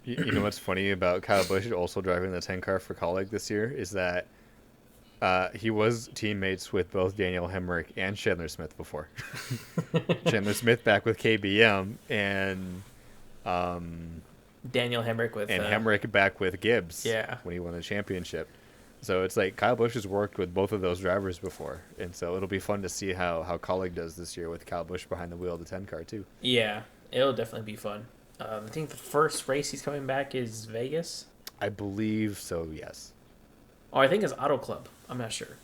You know what's funny about Kyle Busch also driving the 10 car for Kaulig this year is that he was teammates with both Daniel Hemrick and Chandler Smith before. Chandler Smith back with KBM and Daniel Hemrick with Hemrick back with Gibbs. Yeah, when he won the championship. So it's like Kyle Busch has worked with both of those drivers before, and so it'll be fun to see how Kaulig does this year with Kyle Busch behind the wheel of the 10 car too. Yeah, it'll definitely be fun. I think the first race he's coming back is Vegas. I believe so. Yes. Oh, I think it's Auto Club. I'm not sure.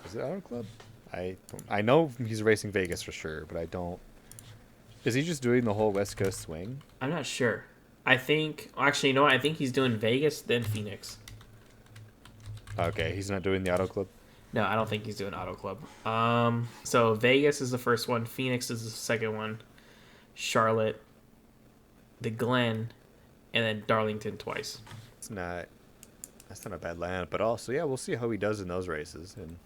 Is it Auto Club? I know he's racing Vegas for sure, but I don't. Is he just doing the whole West Coast swing? I'm not sure. I think actually, you know what? I think he's doing Vegas then Phoenix. Okay, he's not doing the Auto Club. No, I don't think he's doing Auto Club. So Vegas is the first one. Phoenix is the second one. Charlotte, the Glen, and then Darlington twice. That's not a bad lineup, but also, yeah, we'll see how he does in those races and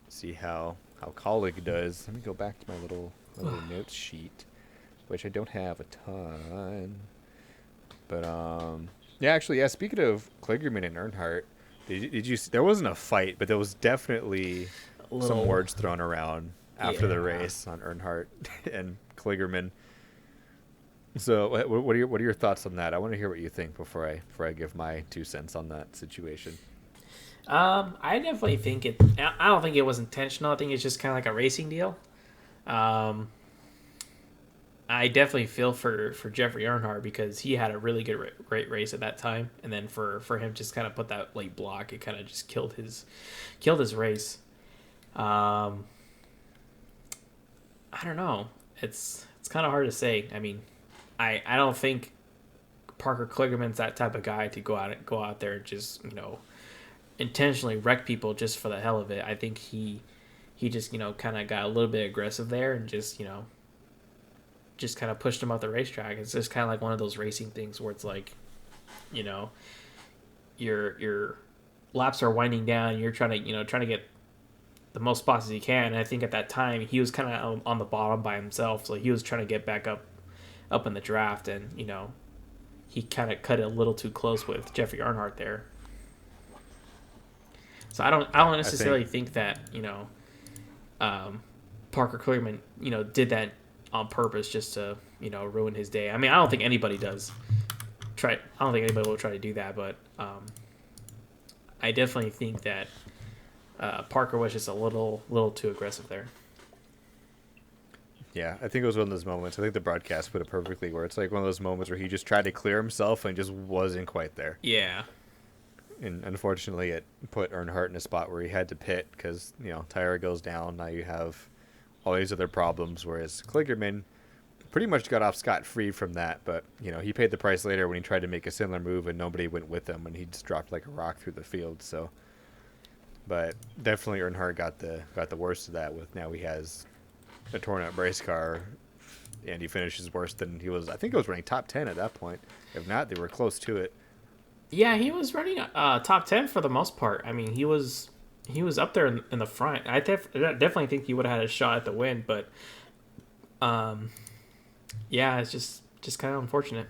see how Kaulig does. Let me go back to my little notes sheet, which I don't have a ton. But, speaking of Kligerman and Earnhardt, Did you? There wasn't a fight, but there was definitely some words thrown around after the race on Earnhardt and Kligerman. So, what are your thoughts on that? I want to hear what you think before I give my 2 cents on that situation. I definitely think it. I don't think it was intentional. I think it's just kind of like a racing deal. I definitely feel for Jeffrey Earnhardt because he had a really great race at that time, and then for him just kind of put that late block, it kind of just killed his race. I don't know. It's kind of hard to say. I mean, I don't think Parker Kligerman's that type of guy to go out there and just intentionally wreck people just for the hell of it. I think he just kind of got a little bit aggressive there and just kind of pushed him off the racetrack. It's just kind of like one of those racing things where it's like, your laps are winding down. You're trying to get the most spots as you can. And I think at that time he was kind of on the bottom by himself, so he was trying to get back up in the draft, and he kind of cut it a little too close with Jeffrey Earnhardt there. So I don't necessarily think that Parker Kligerman did that on purpose just to ruin his day. I mean, I don't think anybody does. I don't think anybody will try to do that, but I definitely think that Parker was just a little too aggressive there. Yeah, I think it was one of those moments. I think the broadcast put it perfectly, where it's like one of those moments where he just tried to clear himself and just wasn't quite there. Yeah. And unfortunately, it put Earnhardt in a spot where he had to pit because tire goes down. Now you have all these other problems, whereas Kligerman pretty much got off scot-free from that, but he paid the price later when he tried to make a similar move and nobody went with him, and he just dropped like a rock through the field. So, but definitely Earnhardt got the worst of that. With now he has a torn up race car, and he finishes worse than he was. I think he was running top 10 at that point. If not, they were close to it. Yeah, he was running top 10 for the most part. I mean, he was up there in the front. I definitely think he would have had a shot at the win, but yeah, it's just kind of unfortunate.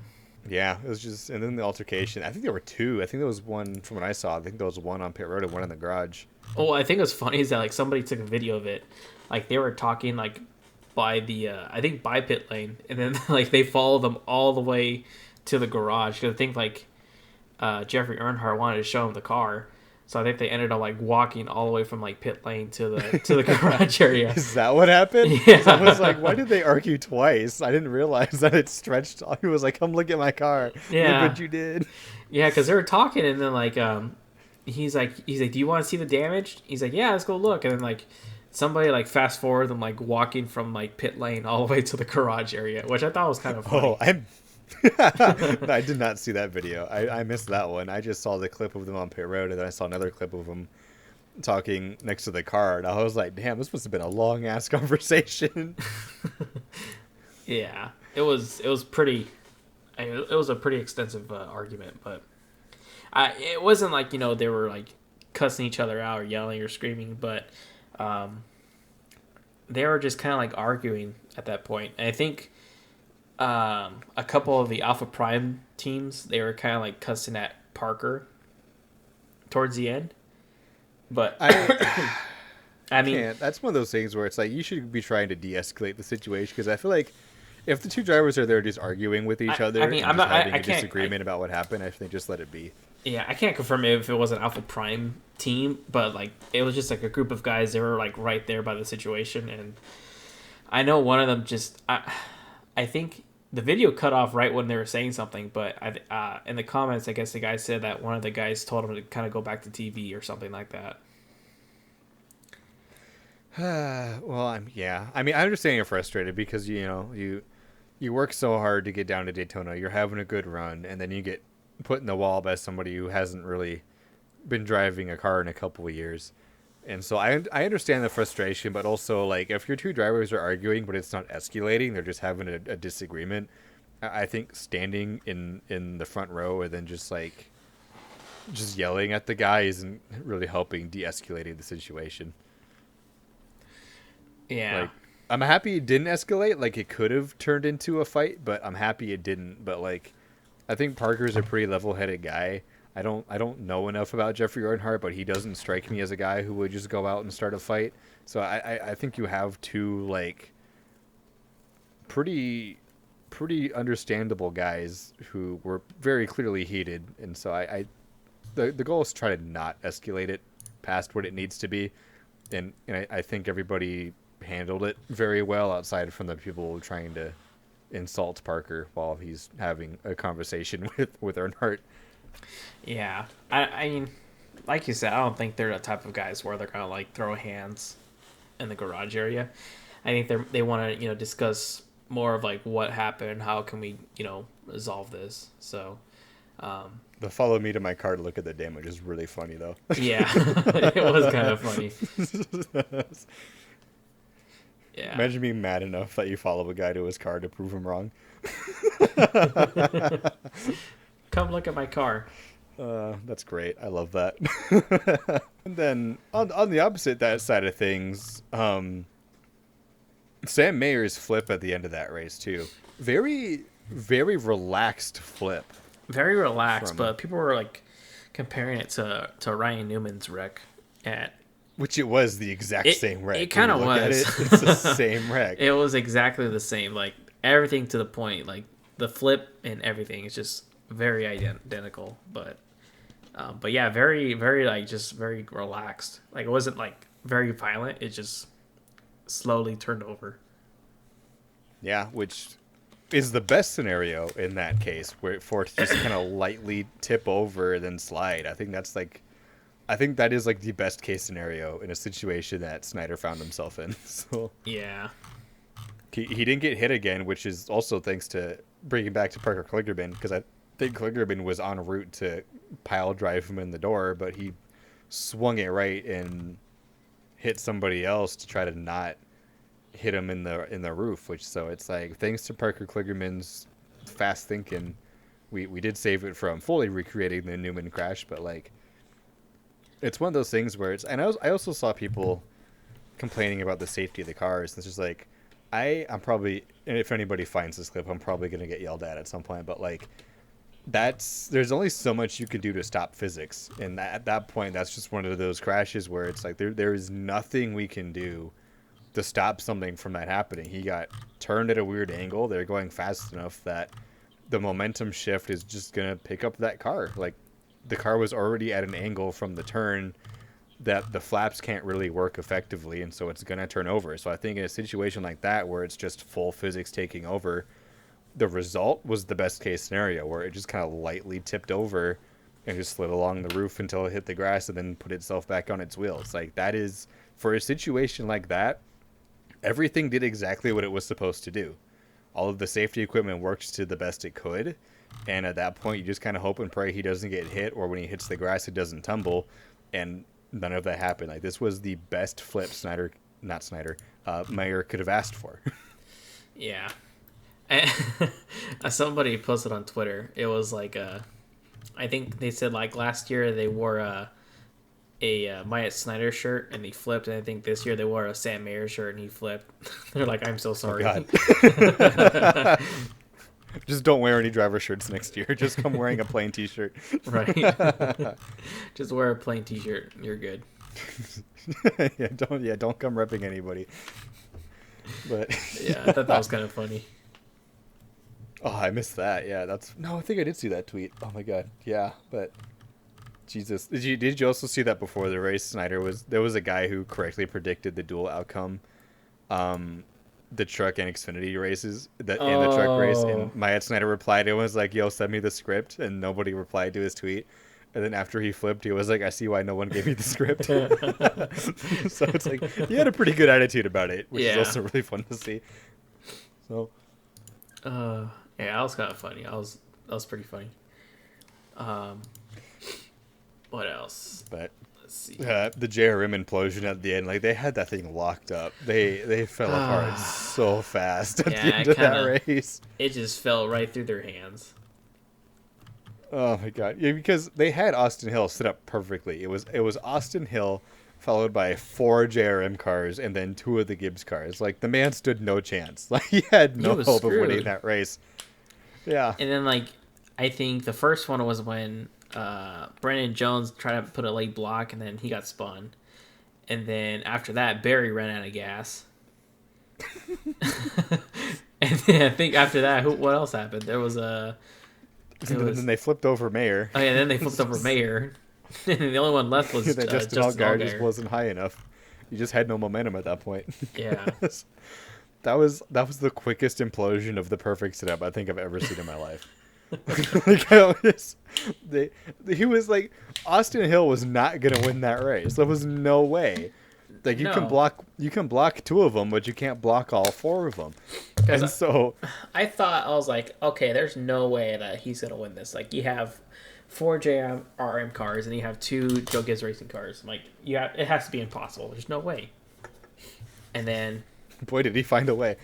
Yeah, it was just, and then the altercation. I think there were 2. I think there was one from what I saw. I think there was one on pit road and one in the garage. Oh, I think what's funny is that like somebody took a video of it. Like they were talking like by the I think by pit lane, and then like they followed them all the way to the garage because I think like Jeffrey Earnhardt wanted to show him the car. So I think they ended up like walking all the way from like pit lane to the garage area. Is that what happened? Yeah. I was like, why did they argue twice? I didn't realize that it stretched. He was like, come look at my car. Yeah. Look what you did. Yeah, because they were talking, and then like he's like, do you want to see the damage? He's like, yeah, let's go look. And then like somebody like fast forward them like walking from like pit lane all the way to the garage area, which I thought was kind of funny. I did not see that video. I missed that one. I just saw the clip of them on pit road, and then I saw another clip of them talking next to the car, and I was like, damn, this must have been a long ass conversation. Yeah, it was pretty. It was a pretty extensive argument, but it wasn't like they were like cussing each other out or yelling or screaming, but they were just kind of like arguing at that point. And I think a couple of the Alpha Prime teams, they were kind of like cussing at Parker towards the end. But I mean, that's one of those things where it's like you should be trying to de-escalate the situation, because I feel like if the two drivers are there just arguing with each other, having a disagreement about what happened, I think just let it be. Yeah, I can't confirm if it was an Alpha Prime team, but like it was just like a group of guys. They were like right there by the situation, and I know one of them just I think the video cut off right when they were saying something, but in the comments, I guess the guy said that one of the guys told him to kind of go back to TV or something like that. Well, I mean, I understand you're frustrated because you work so hard to get down to Daytona. You're having a good run, and then you get put in the wall by somebody who hasn't really been driving a car in a couple of years. And so I understand the frustration, but also like if your two drivers are arguing but it's not escalating, they're just having a disagreement, I think standing in the front row and then just yelling at the guy isn't really helping de-escalating the situation. Yeah. Like, I'm happy it didn't escalate. Like, it could have turned into a fight, but I'm happy it didn't. But like, I think Parker's a pretty level-headed guy. I don't know enough about Jeffrey Earnhardt, but he doesn't strike me as a guy who would just go out and start a fight. So I think you have two like pretty understandable guys who were very clearly heated, and so the goal is to try to not escalate it past what it needs to be, and I think everybody handled it very well outside from the people trying to insult Parker while he's having a conversation with Earnhardt. Yeah, I mean, like you said, I don't think they're the type of guys where they're gonna like throw hands in the garage area. I think they want to discuss more of like what happened, how can we resolve this. So the follow me to my car to look at the damage is really funny though. Yeah, it was kind of funny. Yeah. Imagine being mad enough that you follow a guy to his car to prove him wrong. Come look at my car. That's great. I love that. And then on the opposite that side of things, Sam Mayer's flip at the end of that race too. Very, very relaxed flip. Very relaxed, but people were like comparing it to Ryan Newman's wreck at. Which it was the exact same wreck. It kind of was. It's the same wreck. It was exactly the same. Like everything to the point. Like the flip and everything is just very identical. But yeah, very, very like just very relaxed. Like it wasn't like very violent. It just slowly turned over. Yeah, which is the best scenario in that case, for it to just kind of lightly tip over and then slide. I think that is like the best case scenario in a situation that Snider found himself in. So yeah, he didn't get hit again, which is also thanks to bringing back to Parker Kligerman, because I think Kligerman was en route to pile drive him in the door, but he swung it right and hit somebody else to try to not hit him in the roof. Which, so it's like, thanks to Parker Kligerman's fast thinking, we did save it from fully recreating the Newman crash. But like, it's one of those things where it's, and I also saw people complaining about the safety of the cars. It's just like, I'm probably, and if anybody finds this clip, I'm probably gonna get yelled at some point, but like, there's only so much you can do to stop physics, and at that point, that's just one of those crashes where it's like there is nothing we can do to stop something from that happening. He got turned at a weird angle. They're going fast enough that the momentum shift is just gonna pick up that car. Like, the car was already at an angle from the turn that the flaps can't really work effectively, and so it's gonna turn over. So I think in a situation like that where it's just full physics taking over, the result was the best case scenario, where it just kind of lightly tipped over and just slid along the roof until it hit the grass and then put itself back on its wheels. Like, that is, for a situation like that, everything did exactly what it was supposed to do. All of the safety equipment worked to the best it could, and at that point you just kind of hope and pray he doesn't get hit, or when he hits the grass it doesn't tumble, and none of that happened. Like, this was the best flip Mayer could have asked for. Yeah. Somebody posted on Twitter. It was like I think they said like last year they wore a Myatt Snider shirt and he flipped, and I think this year they wore a Sam Mayer shirt and he flipped. They're like, I'm so sorry. Oh, God. Just don't wear any driver shirts next year. Just come wearing a plain t-shirt. Right. Just wear a plain t-shirt. You're good. Don't come repping anybody. But yeah, I thought that was kind of funny. Oh, I missed that. Yeah, I think I did see that tweet. Oh my God. Yeah, but Jesus. Did you also see that before the race? There was a guy who correctly predicted the dual outcome, the truck and Xfinity races, in the truck race, and Myatt Snider replied and was like, "Yo, send me the script," and nobody replied to his tweet. And then after he flipped, he was like, "I see why no one gave me the script." So it's like, he had a pretty good attitude about it, which is also really fun to see. So, yeah, that was kind of funny. That was pretty funny. What else? But let's see. The JRM implosion at the end, like, they had that thing locked up. They fell apart so fast at the end of that race. It just fell right through their hands. Oh my God! Yeah, because they had Austin Hill set up perfectly. It was Austin Hill, followed by 4 JRM cars, and then 2 of the Gibbs cars. Like, the man stood no chance. Like, he had no hope of winning that race. Yeah. And then, like, I think the first one was when Brandon Jones tried to put a late block and then he got spun. And then after that, Barry ran out of gas. And then I think after that, what else happened? There was a... Then they flipped over Mayer. Oh, yeah, then they flipped over Mayer. And the only one left was Justin Allgaier just wasn't high enough. You just had no momentum at that point. Yeah. That was the quickest implosion of the perfect setup I think I've ever seen in my life. He was like, Austin Hill was not gonna win that race. There was no way. Like you can block 2 of them, but you can't block all 4 of them. And so I was like, okay, there's no way that he's gonna win this. Like you have 4 JRM cars and you have 2 Joe Gibbs racing cars. I'm like, it has to be impossible. There's no way. And then, boy, did he find a way.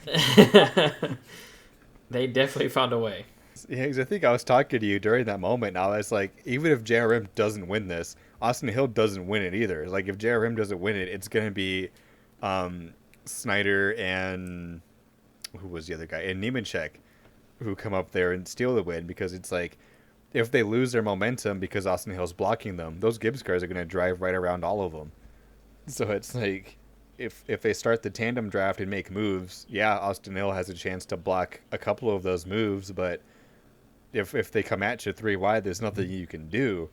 They definitely found a way. Yeah, because I think I was talking to you during that moment, and I was like, even if JRM doesn't win this, Austin Hill doesn't win it either. Like, if JRM doesn't win it, it's going to be Snider and... who was the other guy? And Nemechek, who come up there and steal the win, because it's like, if they lose their momentum because Austin Hill's blocking them, those Gibbs cars are going to drive right around all of them. So it's like, if they start the tandem draft and make moves, yeah, Austin Hill has a chance to block a couple of those moves, but if they come at you 3 wide, there's nothing you can do.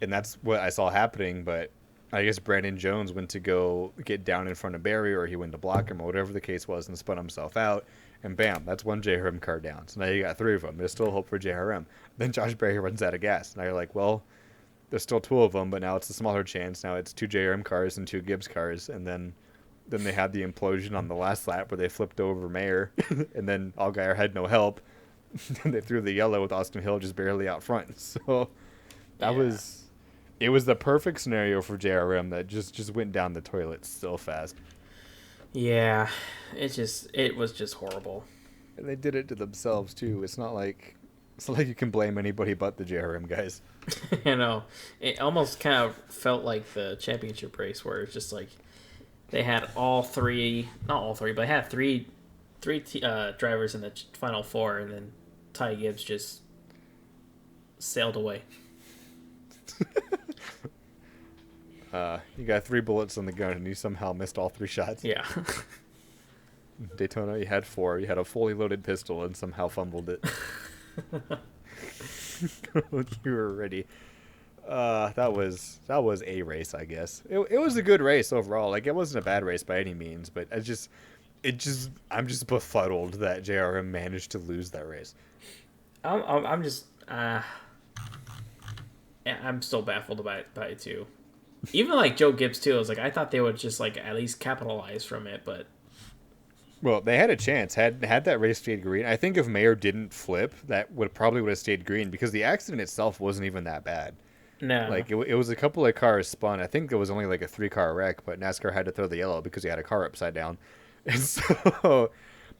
And that's what I saw happening, but I guess Brandon Jones went to go get down in front of Barry, or he went to block him, or whatever the case was, and spun himself out. And bam, that's 1 JRM car down. So now you got 3 of them. There's still hope for JRM. Then Josh Berry runs out of gas. Now you're like, well, there's still 2 of them, but now it's a smaller chance. Now it's 2 JRM cars and 2 Gibbs cars. And then they had the implosion on the last lap where they flipped over Mayer. And then Allgaier had no help. And they threw the yellow with Austin Hill just barely out front. So it was the perfect scenario for JRM that just went down the toilet so fast. Yeah, it was just horrible. And they did it to themselves too. It's not like you can blame anybody but the JRM guys. You know, it almost kind of felt like the championship race where it's just like they had not all three, but they had three drivers in the final 4, and then Ty Gibbs just sailed away. You got 3 bullets on the gun, and you somehow missed all 3 shots. Yeah. Daytona, you had 4. You had a fully loaded pistol and somehow fumbled it. You were ready. That was a race, I guess. It was a good race overall. Like, it wasn't a bad race by any means, but I'm just befuddled that JRM managed to lose that race. I'm still baffled by it too. Even like Joe Gibbs too. I was like, I thought they would just like at least capitalize from it, but well, they had a chance. Had that race stayed green, I think if Mayer didn't flip, that would have stayed green, because the accident itself wasn't even that bad. No, like it was a couple of cars spun. I think it was only like a 3-car wreck, but NASCAR had to throw the yellow because he had a car upside down. And so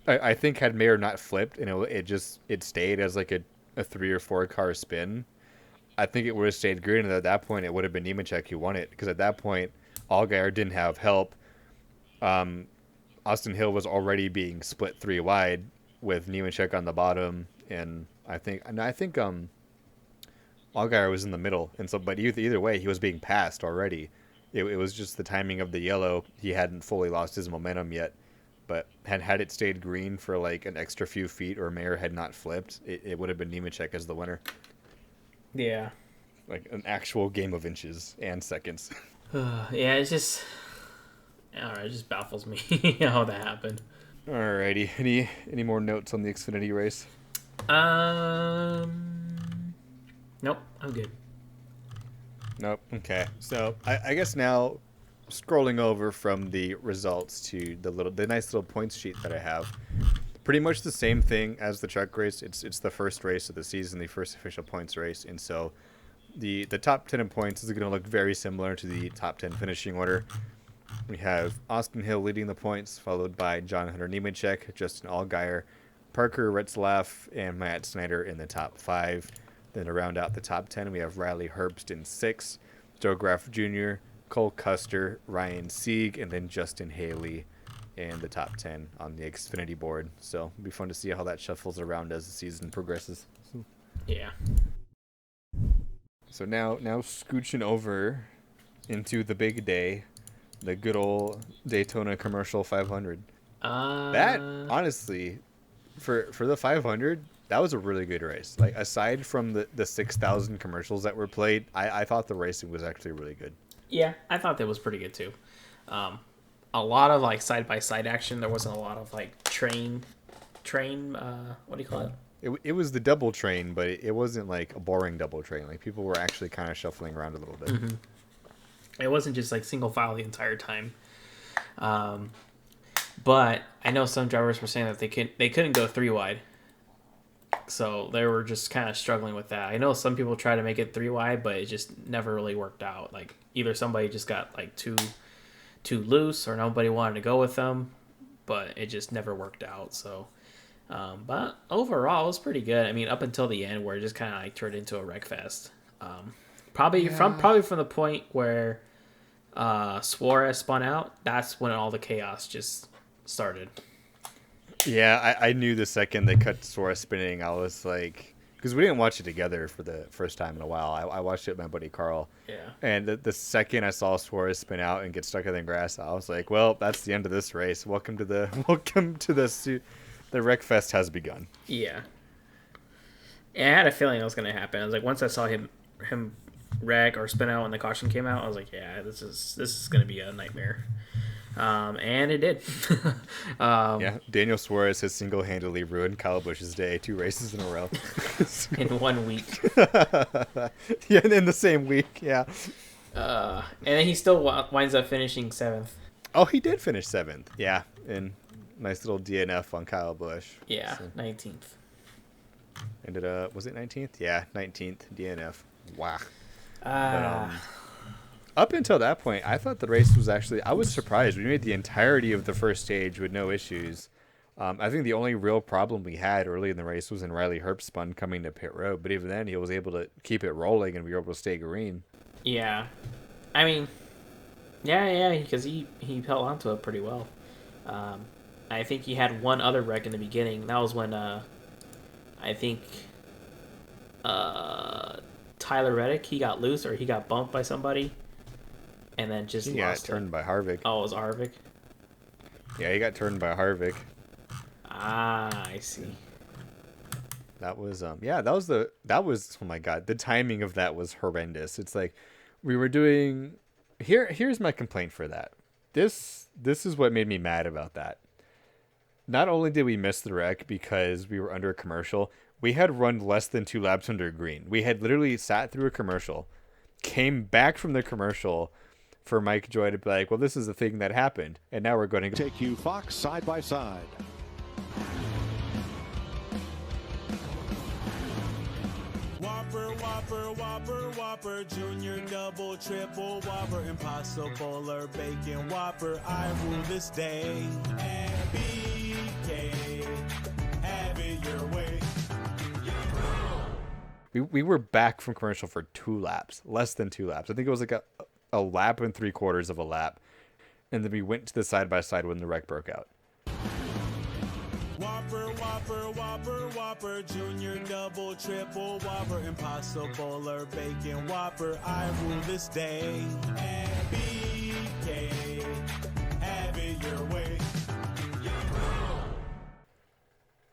I think had Mayer not flipped and it stayed as like a 3 or 4 car spin, I think it would have stayed green, and at that point it would have been Nemechek who won it, because at that point Allgaier didn't have help. Austin Hill was already being split 3 wide with Nemechek on the bottom, and I think Allgaier was in the middle, and so but either way he was being passed already. It was just the timing of the yellow. He hadn't fully lost his momentum yet, but had it stayed green for like an extra few feet, or Mayer had not flipped, it would have been Nemechek as the winner. Yeah. Like an actual game of inches and seconds. Yeah, it just baffles me how that happened. Alrighty. Any more notes on the Xfinity race? Nope, I'm good. Nope. Okay. So I guess now, scrolling over from the results to the nice little points sheet that I have. Pretty much the same thing as the truck race. It's the first race of the season, the first official points race, and so the top 10 in points is going to look very similar to the top 10 finishing order. We have Austin Hill leading the points, followed by John Hunter Nemechek, Justin Allgaier, Parker Retzlaff, and Matt Snider in the top 5. Then to round out the top 10, we have Riley Herbst in 6, Joe Graff Jr., Cole Custer, Ryan Sieg, and then Justin Haley in the top 10 on the Xfinity board. So it'll be fun to see how that shuffles around as the season progresses. Yeah. So now scooching over into the big day, the good old Daytona Commercial 500. That honestly, for the 500, that was a really good race. Like aside from the 6,000 commercials that were played, I thought the racing was actually really good. Yeah, I thought that was pretty good too. A lot of like side by side action. There wasn't a lot of like train. What do you call it? It was the double train, but it wasn't like a boring double train. Like people were actually kind of shuffling around a little bit. Mm-hmm. It wasn't just like single file the entire time. But I know some drivers were saying that they couldn't go 3 wide. So they were just kind of struggling with that. I know some people try to make it 3 wide, but it just never really worked out. Like either somebody just got like too loose, or nobody wanted to go with them, but it just never worked out. So, but overall, it was pretty good. I mean, up until the end, where it just kind of like turned into a wreck fest. Probably from the point where Suarez spun out. That's when all the chaos just started. Yeah, I knew the second they cut Suarez spinning, I was like, because we didn't watch it together for the first time in a while. I watched it with my buddy Carl. Yeah. And the second I saw Suarez spin out and get stuck in the grass, I was like, well, that's the end of this race. Welcome to the wreck fest has begun. Yeah. I had a feeling it was going to happen. I was like, once I saw him wreck or spin out when the caution came out, I was like, yeah, this is going to be a nightmare. And it did. Yeah, Daniel Suarez has single-handedly ruined Kyle Busch's day 2 races in a row. In 1 week. Yeah, in the same week, yeah. And then he still winds up finishing 7th. Oh, he did finish 7th. Yeah, and nice little DNF on Kyle Busch. Yeah, so 19th. Ended up, was it 19th? Yeah, 19th DNF. Wow. Up until that point, I thought the race was actually... I was surprised. We made the entirety of the first stage with no issues. I think the only real problem we had early in the race was when Riley Herbst spun coming to pit road. But even then, he was able to keep it rolling, and we were able to stay green. Yeah. I mean... Yeah, because he held onto it pretty well. I think he had one other wreck in the beginning. That was when, I think... Tyler Reddick, he got loose, or he got bumped by somebody. And then just he got turned by Harvick. Oh, it was Harvick? Yeah, he got turned by Harvick. I see. That was oh my god, the timing of that was horrendous. It's like we were doing here's my complaint for that. This is what made me mad about that. Not only did we miss the wreck because we were under a commercial, we had run less than 2 laps under green. We had literally sat through a commercial, came back from the commercial for Mike Joy to be like, well, this is the thing that happened, and now we're going to take you Fox side by side. Whopper, Junior, double, triple, Whopper, Impossible or Bacon, Whopper, I rule this day. MBK, have it your way. We were back from commercial for 2 laps, less than 2 laps. I think it was like a lap and 3/4 of a lap, and then we went to the side by side when the wreck broke out. Whopper, Junior, double, triple, Whopper, Impossible or Bacon, Whopper, I rule this day. MBK, have it your way.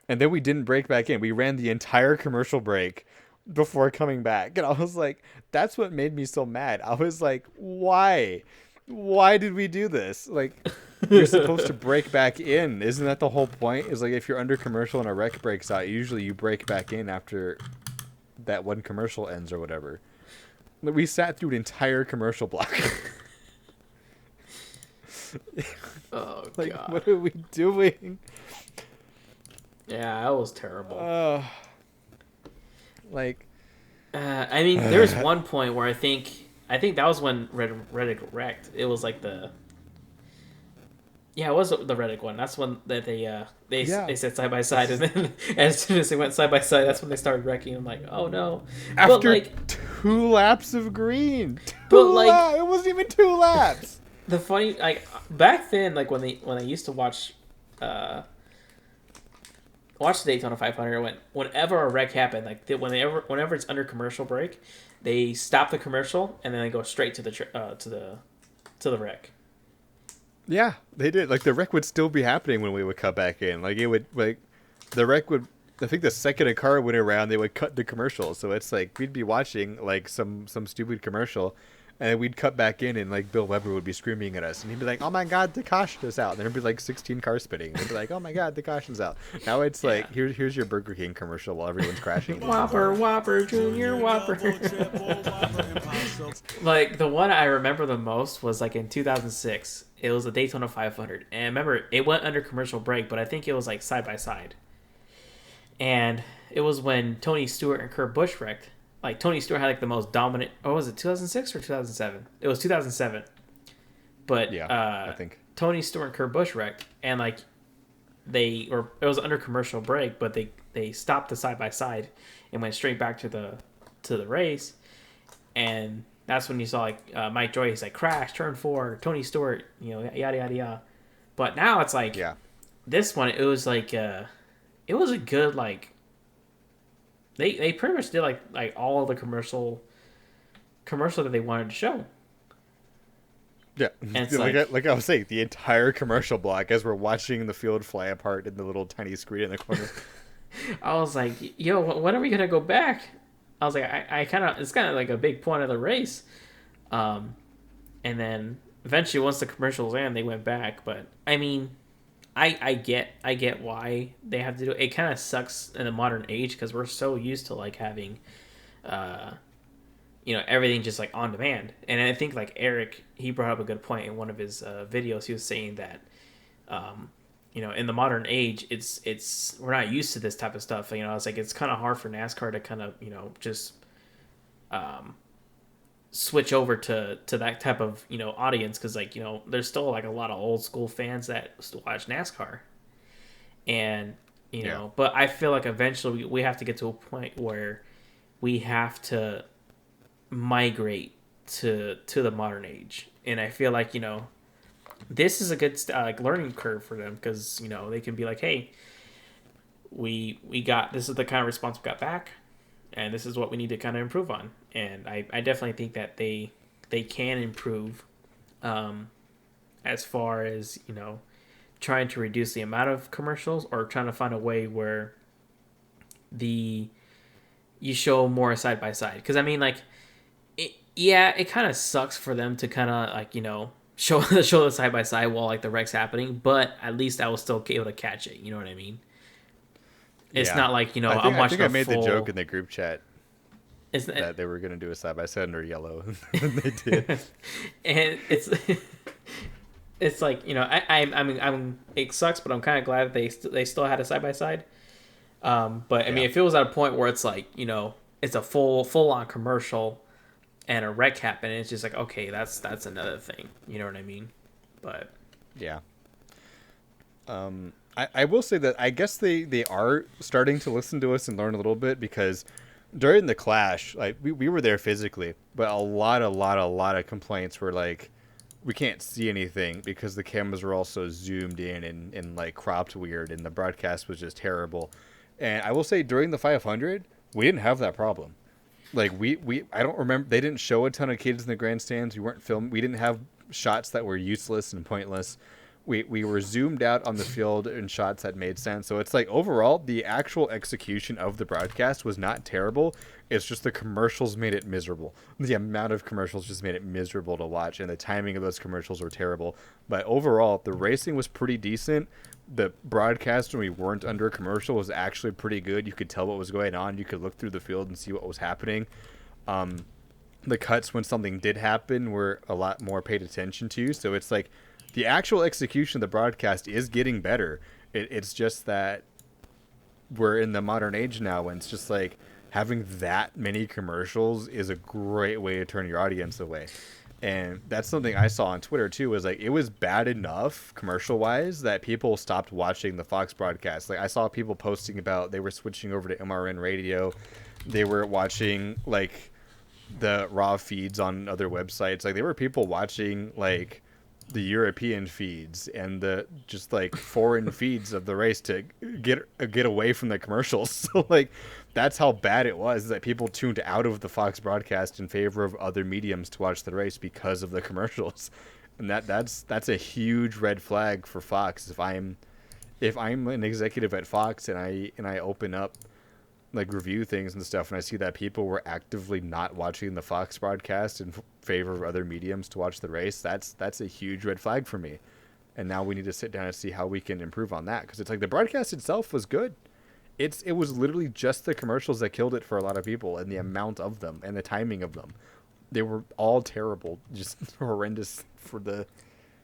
And then we didn't break back in. We ran the entire commercial break before coming back. And I was like, that's what made me so mad. I was like, why? Why did we do this? Like, you're supposed to break back in. Isn't that the whole point? Is like if you're under commercial and a wreck breaks out, usually you break back in after that one commercial ends or whatever. We sat through an entire commercial block. Oh, like, God. What are we doing? Yeah, that was terrible. I mean, there's one point where I think that was when Reddick wrecked. It was like it was the Reddick one. That's when that they said side by side, and then as soon as they went side by side, that's when they started wrecking. I'm like, oh no! After 2 laps of green, it wasn't even 2 laps. The funny, like back then, like when I used to watch, watch the Daytona 500. Whenever a wreck happened, like whenever it's under commercial break, they stop the commercial and then they go straight to the wreck. Yeah, they did. Like, the wreck would still be happening when we would cut back in. Like, it would, like, the wreck would, I think the second a car went around, they would cut the commercial. So it's like, we'd be watching, like, some stupid commercial, and we'd cut back in, and, like, Bill Weber would be screaming at us. And he'd be like, oh, my God, the caution is out. And there'd be, like, 16 cars spinning. And they'd be like, oh, my God, the caution's out. Now it's like, here's your Burger King commercial while everyone's crashing. Whopper, Junior, Whopper. Like, the one I remember the most was, like, in 2006. It was the Daytona 500. And I remember it went under commercial break, but I think it was, like, side-by-side. And it was when Tony Stewart and Kurt Busch wrecked. Like, Tony Stewart had, like, the most dominant... Or was it 2006 or 2007? It was 2007. But, yeah, I think. Tony Stewart and Kurt Busch wrecked. And, like, it was under commercial break, but they stopped the side-by-side and went straight back to the race. And... that's when you saw, like, Mike Joy, he's like, crash, turn 4, Tony Stewart, you know, yada, yada, yada. But now it's like, this one, it was like, it was a good, like, they pretty much did, like all of the commercial that they wanted to show. Yeah, like I was saying, the entire commercial block as we're watching the field fly apart in the little tiny screen in the corner. I was like, yo, when are we going to go back? I was like, it's kind of like a big point of the race. And then eventually once the commercials end, they went back. But I mean, I get why they have to do it. It kind of sucks in the modern age because we're so used to like having, everything just like on demand. And I think like Eric, he brought up a good point in one of his videos. He was saying that, in the modern age, it's we're not used to this type of stuff. It's like it's kind of hard for NASCAR to kind of just switch over to that type of audience because there's still like a lot of old school fans that still watch NASCAR, and but I feel like eventually we have to get to a point where we have to migrate to the modern age, and I feel like this is a good learning curve for them because they can be like, hey, we got this is the kind of response we got back, and this is what we need to kind of improve on. And I definitely think that they can improve as far as trying to reduce the amount of commercials or trying to find a way where you show more side by side. Because I mean, like, it kind of sucks for them to kind of like show the side by side while like the wreck's happening, but at least I will still be able to catch it. You know what I mean? It's not like I'm watching. I think I made the joke in the group chat that they were going to do a side by side under yellow, and they did. And it's like I mean it sucks, but I'm kind of glad that they still had a side by side. But I mean, if it was at a point where it's like it's a full on commercial and a wreck happened, it's just like, okay, that's another thing. You know what I mean? But yeah. I will say that I guess they are starting to listen to us and learn a little bit because during the clash, like we were there physically, but a lot of complaints were like, we can't see anything because the cameras were also zoomed in and like cropped weird and the broadcast was just terrible. And I will say during the 500, we didn't have that problem. Like I don't remember, they didn't show a ton of kids in the grandstands. We didn't have shots that were useless and pointless. We were zoomed out on the field in shots that made sense. So it's like overall, the actual execution of the broadcast was not terrible. It's just the commercials made it miserable. The amount of commercials just made it miserable to watch, and the timing of those commercials were terrible. But overall, the racing was pretty decent. The broadcast when we weren't under a commercial was actually pretty good. You could tell what was going on. You could look through the field and see what was happening. The cuts when something did happen were a lot more paid attention to. So it's like the actual execution of the broadcast is getting better. It's just that we're in the modern age now, and it's just like having that many commercials is a great way to turn your audience away. And that's something I saw on Twitter too, was like, it was bad enough commercial wise that people stopped watching the Fox broadcast. Like I saw people posting about, they were switching over to MRN radio. They were watching like the raw feeds on other websites. Like there were people watching like the European feeds and the just like foreign feeds of the race to get away from the commercials. So like that's how bad it was, that people tuned out of the Fox broadcast in favor of other mediums to watch the race because of the commercials. And that's a huge red flag for Fox. If I'm an executive at Fox and I open up like review things and stuff and I see that people were actively not watching the Fox broadcast in favor of other mediums to watch the race, that's a huge red flag for me. And now we need to sit down and see how we can improve on that, because it's like the broadcast itself was good. It was literally just the commercials that killed it for a lot of people, and the amount of them and the timing of them. They were all terrible, just horrendous and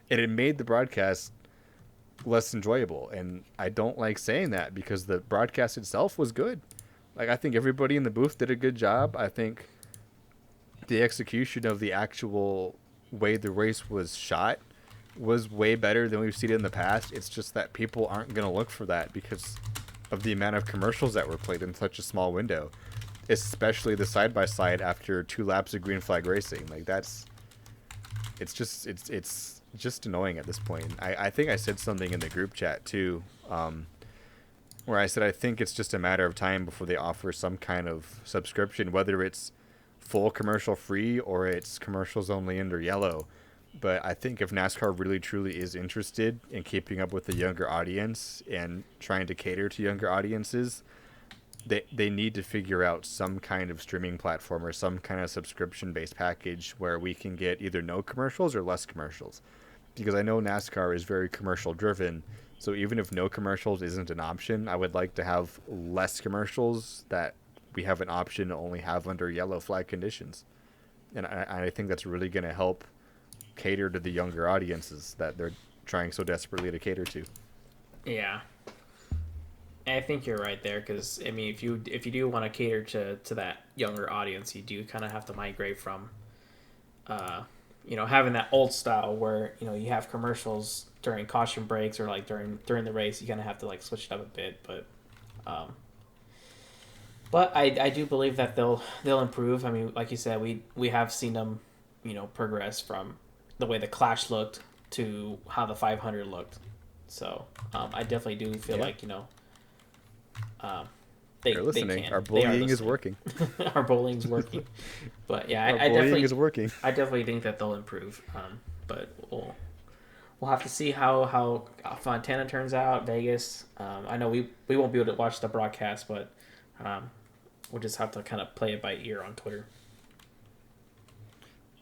it made the broadcast less enjoyable. And I don't like saying that because the broadcast itself was good. Like, I think everybody in the booth did a good job. I think the execution of the actual way the race was shot was way better than we've seen it in the past. It's just that people aren't going to look for that because of the amount of commercials that were played in such a small window, especially the side-by-side after 2 laps of green flag racing. Like, it's just annoying at this point. I think I said something in the group chat too, where I said I think it's just a matter of time before they offer some kind of subscription, whether it's full commercial free or it's commercials only under yellow. But I think if NASCAR really truly is interested in keeping up with the younger audience and trying to cater to younger audiences, they need to figure out some kind of streaming platform or some kind of subscription-based package where we can get either no commercials or less commercials. Because I know NASCAR is very commercial-driven, so even if no commercials isn't an option, I would like to have less commercials that we have an option to only have under yellow flag conditions. And I think that's really going to help cater to the younger audiences that they're trying so desperately to cater to. Yeah. I think you're right there, because I mean, if you do want to cater to that younger audience, you do kind of have to migrate from, having that old style where you have commercials during caution breaks or like during the race. You kind of have to like switch it up a bit, but I do believe that they'll improve. I mean, like you said, we have seen them, progress from the way the Clash looked to how the 500 looked. So I definitely do feel like they're listening. They can. Our bullying is working. Our bullying is working. But yeah, I definitely is working. I definitely think that they'll improve. But we'll have to see how Fontana turns out. Vegas. I know we won't be able to watch the broadcast, but we'll just have to kind of play it by ear on Twitter.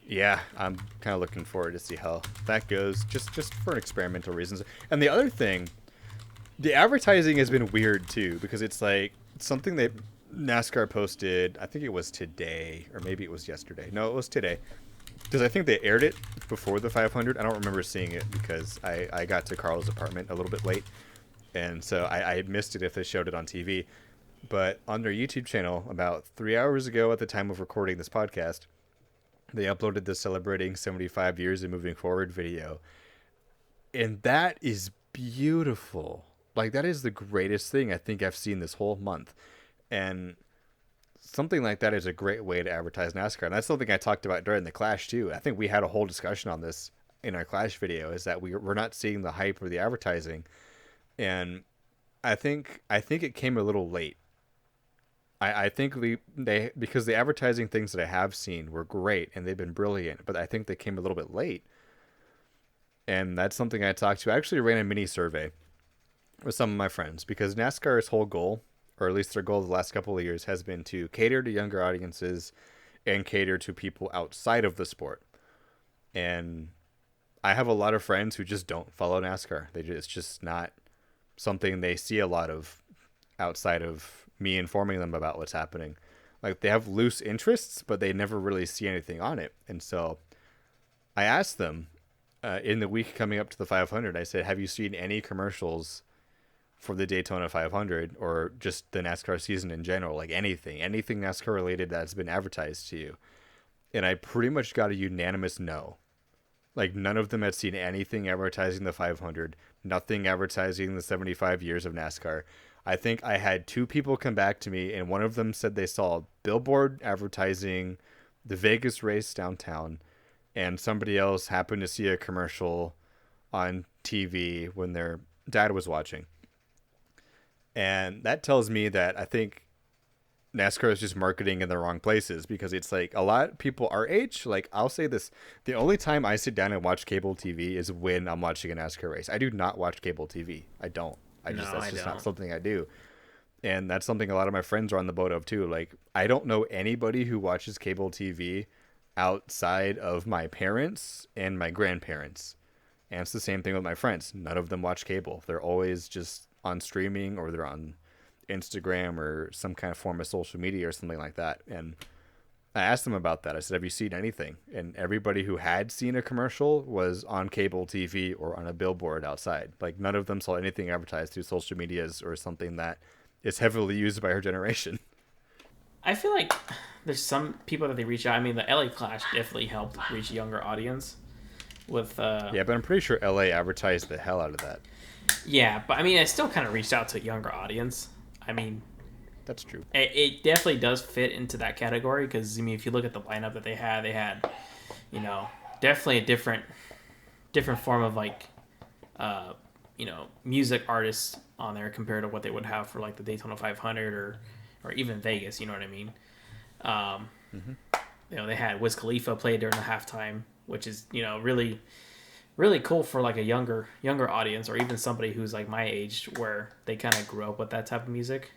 Yeah, I'm kind of looking forward to see how that goes, just for experimental reasons. And the other thing, the advertising has been weird too, because it's like something that NASCAR posted, I think it was today, or maybe it was yesterday. No, it was today, because I think they aired it before the 500. I don't remember seeing it because I got to Carl's apartment a little bit late, and so I missed it if they showed it on TV. But on their YouTube channel, about 3 hours ago at the time of recording this podcast, they uploaded the celebrating 75 years and moving forward video. And that is beautiful. Like, that is the greatest thing I think I've seen this whole month. And something like that is a great way to advertise NASCAR. And that's something I talked about during the Clash too. I think we had a whole discussion on this in our Clash video, is that we're not seeing the hype or the advertising. And I think it came a little late. I think because the advertising things that I have seen were great and they've been brilliant, but I think they came a little bit late. And that's something I talked to. I actually ran a mini survey with some of my friends, because NASCAR's whole goal, or at least their goal the last couple of years, has been to cater to younger audiences and cater to people outside of the sport. And I have a lot of friends who just don't follow NASCAR. It's just not something they see a lot of outside of me informing them about what's happening. Like, they have loose interests, but they never really see anything on it. And so I asked them in the week coming up to the 500, I said, have you seen any commercials for the Daytona 500 or just the NASCAR season in general? Like anything NASCAR related that's been advertised to you? And I pretty much got a unanimous no. Like, none of them had seen anything advertising the 500, nothing advertising the 75 years of NASCAR. I think I had 2 people come back to me, and one of them said they saw a billboard advertising the Vegas race downtown, and somebody else happened to see a commercial on TV when their dad was watching. And that tells me that I think NASCAR is just marketing in the wrong places, because it's like a lot of people our age, like I'll say this, the only time I sit down and watch cable TV is when I'm watching a NASCAR race. I do not watch cable TV. I don't. That's just not something I do. And that's something a lot of my friends are on the boat of too. Like, I don't know anybody who watches cable TV outside of my parents and my grandparents. And it's the same thing with my friends. None of them watch cable. They're always just on streaming, or they're on Instagram or some kind of form of social media or something like that. And I asked them about that. I said, have you seen anything? And everybody who had seen a commercial was on cable TV or on a billboard outside. Like, none of them saw anything advertised through social medias or something that is heavily used by our generation. I feel like there's some people that they reach out. I mean, the LA Clash definitely helped reach a younger audience with yeah, but I'm pretty sure LA advertised the hell out of that. Yeah, but I mean, it still kind of reached out to a younger audience. I mean, that's true. It definitely does fit into that category, because I mean, if you look at the lineup that they had, you know, definitely a different form of like, you know, music artists on there compared to what they would have for like the Daytona 500 or even Vegas. You know what I mean? You know, they had Wiz Khalifa play during the halftime, which is, you know, really, really cool for like a younger audience, or even somebody who's like my age, where they kind of grew up with that type of music.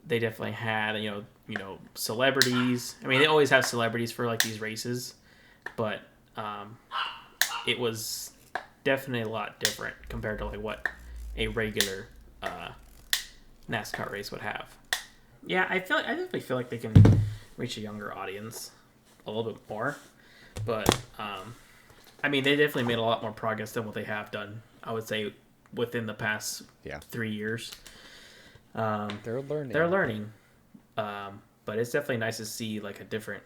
They definitely had, you know, celebrities. I mean, they always have celebrities for like these races, but it was definitely a lot different compared to like what a regular NASCAR race would have. Yeah, I definitely feel like they can reach a younger audience a little bit more, but I mean, they definitely made a lot more progress than what they have done, I would say, within the past 3 years. They're learning, but it's definitely nice to see like a different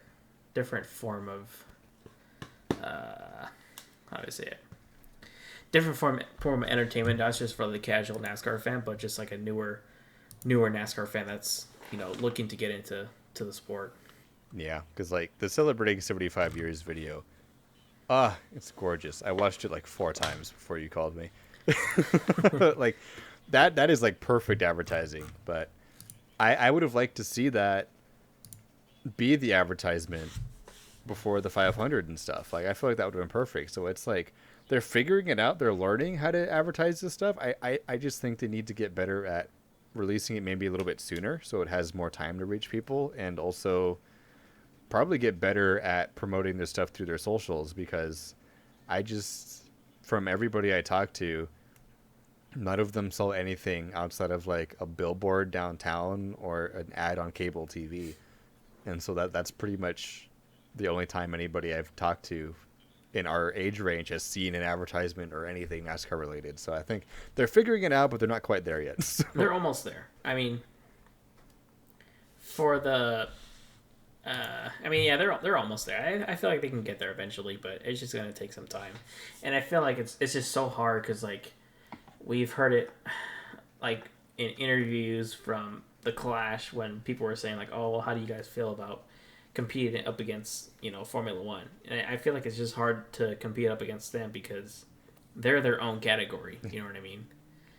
form of how do I say it? Different form of entertainment, not just for the casual NASCAR fan, but just like a newer NASCAR fan that's, you know, looking to get into the sport. Yeah, because like the celebrating 75 years video, it's gorgeous. I watched it like 4 times before you called me. Like that is like perfect advertising. But I would have liked to see that be the advertisement before the 500 and stuff. Like, I feel like that would have been perfect. So it's like they're figuring it out. They're learning how to advertise this stuff. I just think they need to get better at releasing it maybe a little bit sooner, so it has more time to reach people, and also probably get better at promoting this stuff through their socials, because from everybody I talk to, none of them saw anything outside of like a billboard downtown or an ad on cable TV. And so that's pretty much the only time anybody I've talked to in our age range has seen an advertisement or anything NASCAR related. So I think they're figuring it out, but they're not quite there yet. So. They're almost there. I mean, for the, they're almost there. I feel like they can get there eventually, but it's just going to take some time. And I feel like it's just so hard, because like we've heard it like in interviews from the Clash, when people were saying like, oh, well, how do you guys feel about competing up against, you know, Formula One? And I feel like it's just hard to compete up against them, because they're their own category. You know what I mean?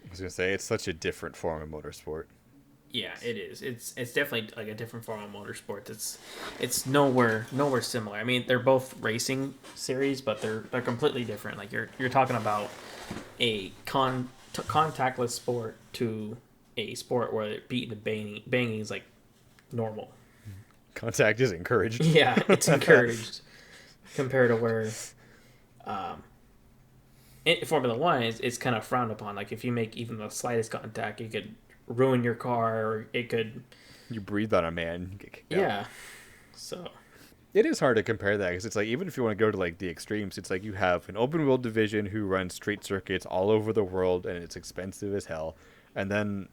I was gonna say, it's such a different form of motorsport. Yeah, it is. It's definitely like a different form of motorsport. It's nowhere similar. I mean, they're both racing series, but they're completely different. Like you're talking about a contactless sport to a sport where beating and banging is like normal. Contact is encouraged. Yeah, it's encouraged compared to where in Formula One it's kind of frowned upon. Like if you make even the slightest contact, it could ruin your car, or it could... You breathe on a man, you get kicked out. Yeah, so... It is hard to compare that, because it's like, even if you want to go to like the extremes, it's like you have an open wheel division who runs street circuits all over the world, and it's expensive as hell. And then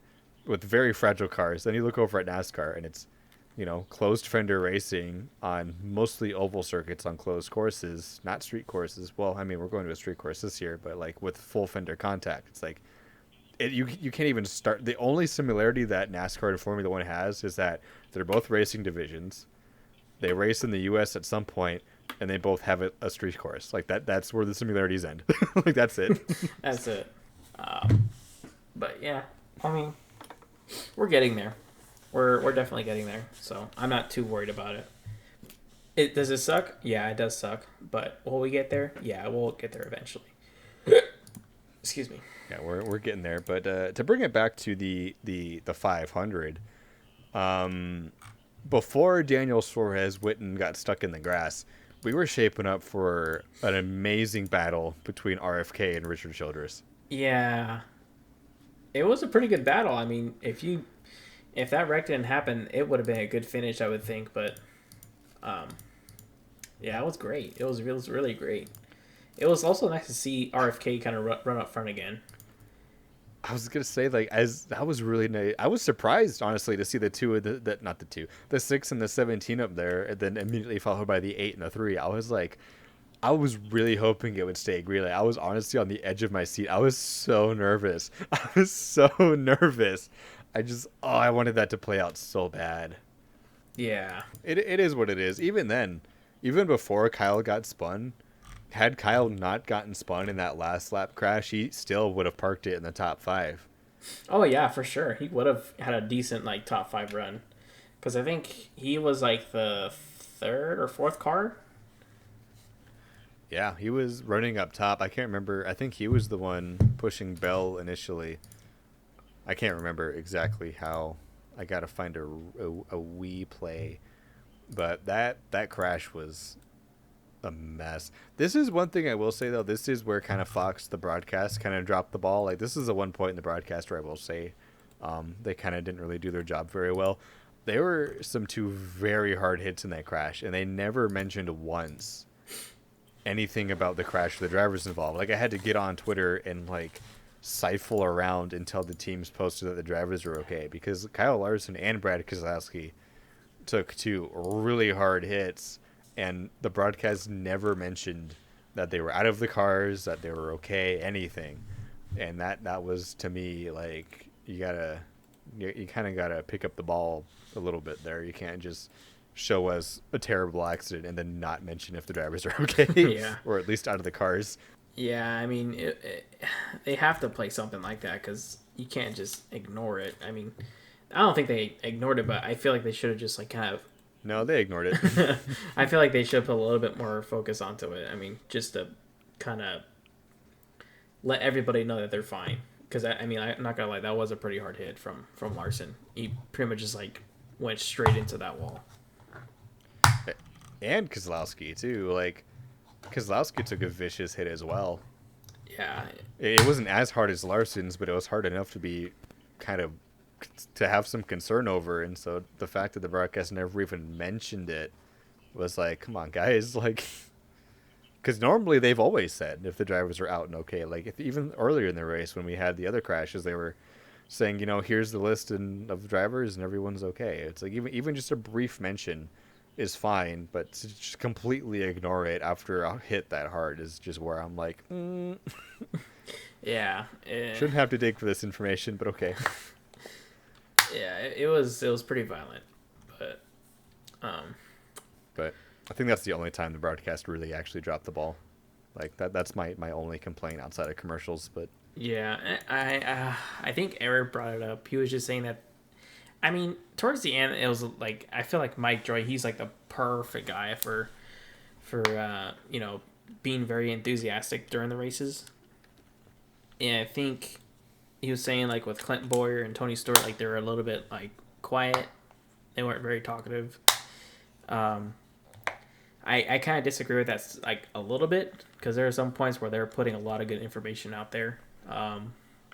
with very fragile cars, then you look over at NASCAR, and it's, you know, closed fender racing on mostly oval circuits on closed courses, not street courses. Well, I mean, we're going to a street course this year, but like with full fender contact, it's like you can't even start. The only similarity that NASCAR and Formula One has is that they're both racing divisions. they race in the U.S. at some point, and they both have a street course. Like that's where the similarities end. Like that's it. That's it. But yeah, I mean, we're getting there. We're definitely getting there. So I'm not too worried about it. Does it suck? Yeah, it does suck. But will we get there? Yeah, we'll get there eventually. Excuse me. Yeah, we're getting there. But to bring it back to the 500, before Daniel Suarez Witten got stuck in the grass, we were shaping up for an amazing battle between RFK and Richard Childress. Yeah, it was a pretty good battle. I mean, if that wreck didn't happen, it would have been a good finish, I would think. But, yeah, it was great. It was really great. It was also nice to see RFK kind of run up front again. I was gonna say, like, that was really nice. I was surprised, honestly, to see the 6 and the 17 up there, and then immediately followed by the 8 and the 3. I was really hoping it would stay green. Like, I was honestly on the edge of my seat. I was so nervous. I wanted that to play out so bad. Yeah. It is what it is. Even then, even before Kyle got spun, had Kyle not gotten spun in that last lap crash, he still would have parked it in the top 5. Oh, yeah, for sure. He would have had a decent, like, top 5 run. Because I think he was, like, the 3rd or 4th car. Yeah, he was running up top. I can't remember. I think he was the one pushing Bell initially. I can't remember exactly how. I got to find a Wii play. But that crash was a mess. This is one thing I will say, though. This is where kind of Fox, the broadcast, kind of dropped the ball. Like, this is the one point in the broadcast where I will say they kind of didn't really do their job very well. There were some 2 very hard hits in that crash, and they never mentioned once anything about the crash or the drivers involved. Like, I had to get on Twitter and, like, siphon around until the teams posted that the drivers were okay, because Kyle Larson and Brad Keselowski took 2 really hard hits, and the broadcast never mentioned that they were out of the cars, that they were okay, anything. And that was, to me, like, you kind of gotta pick up the ball a little bit there. You can't just show us a terrible accident and then not mention if the drivers are okay. Yeah. Or at least out of the cars. Yeah, I mean, they have to play something like that because you can't just ignore it. I mean, I don't think they ignored it, but I feel like they should have just, like, kind of... No, they ignored it. I feel like they should put a little bit more focus onto it. I mean, just to kind of let everybody know that they're fine. Because, I mean, I'm not going to lie, that was a pretty hard hit from Larson. He pretty much just, like, went straight into that wall. And Keselowski, too. Like, Keselowski took a vicious hit as well. Yeah. It wasn't as hard as Larson's, but it was hard enough to be kind of... to have some concern over. And so the fact that the broadcast never even mentioned it was like, come on, guys. Like, because normally they've always said if the drivers are out and okay. Like, even earlier in the race when we had the other crashes, they were saying, you know, here's the list of drivers and everyone's okay. It's like even just a brief mention is fine, but to just completely ignore it after a hit that hard is just where I'm like, Yeah. Shouldn't have to dig for this information, but okay. Yeah, it was pretty violent, but I think that's the only time the broadcast really actually dropped the ball. Like that's my only complaint outside of commercials. But yeah, I think Eric brought it up. He was just saying that. I mean, towards the end, it was like I feel like Mike Joy. He's like the perfect guy for you know, being very enthusiastic during the races. And I think he was saying, like, with Clint Boyer and Tony Stewart, like, they were a little bit, like, quiet. They weren't very talkative. I kind of disagree with that, like, a little bit, because there are some points where they're putting a lot of good information out there.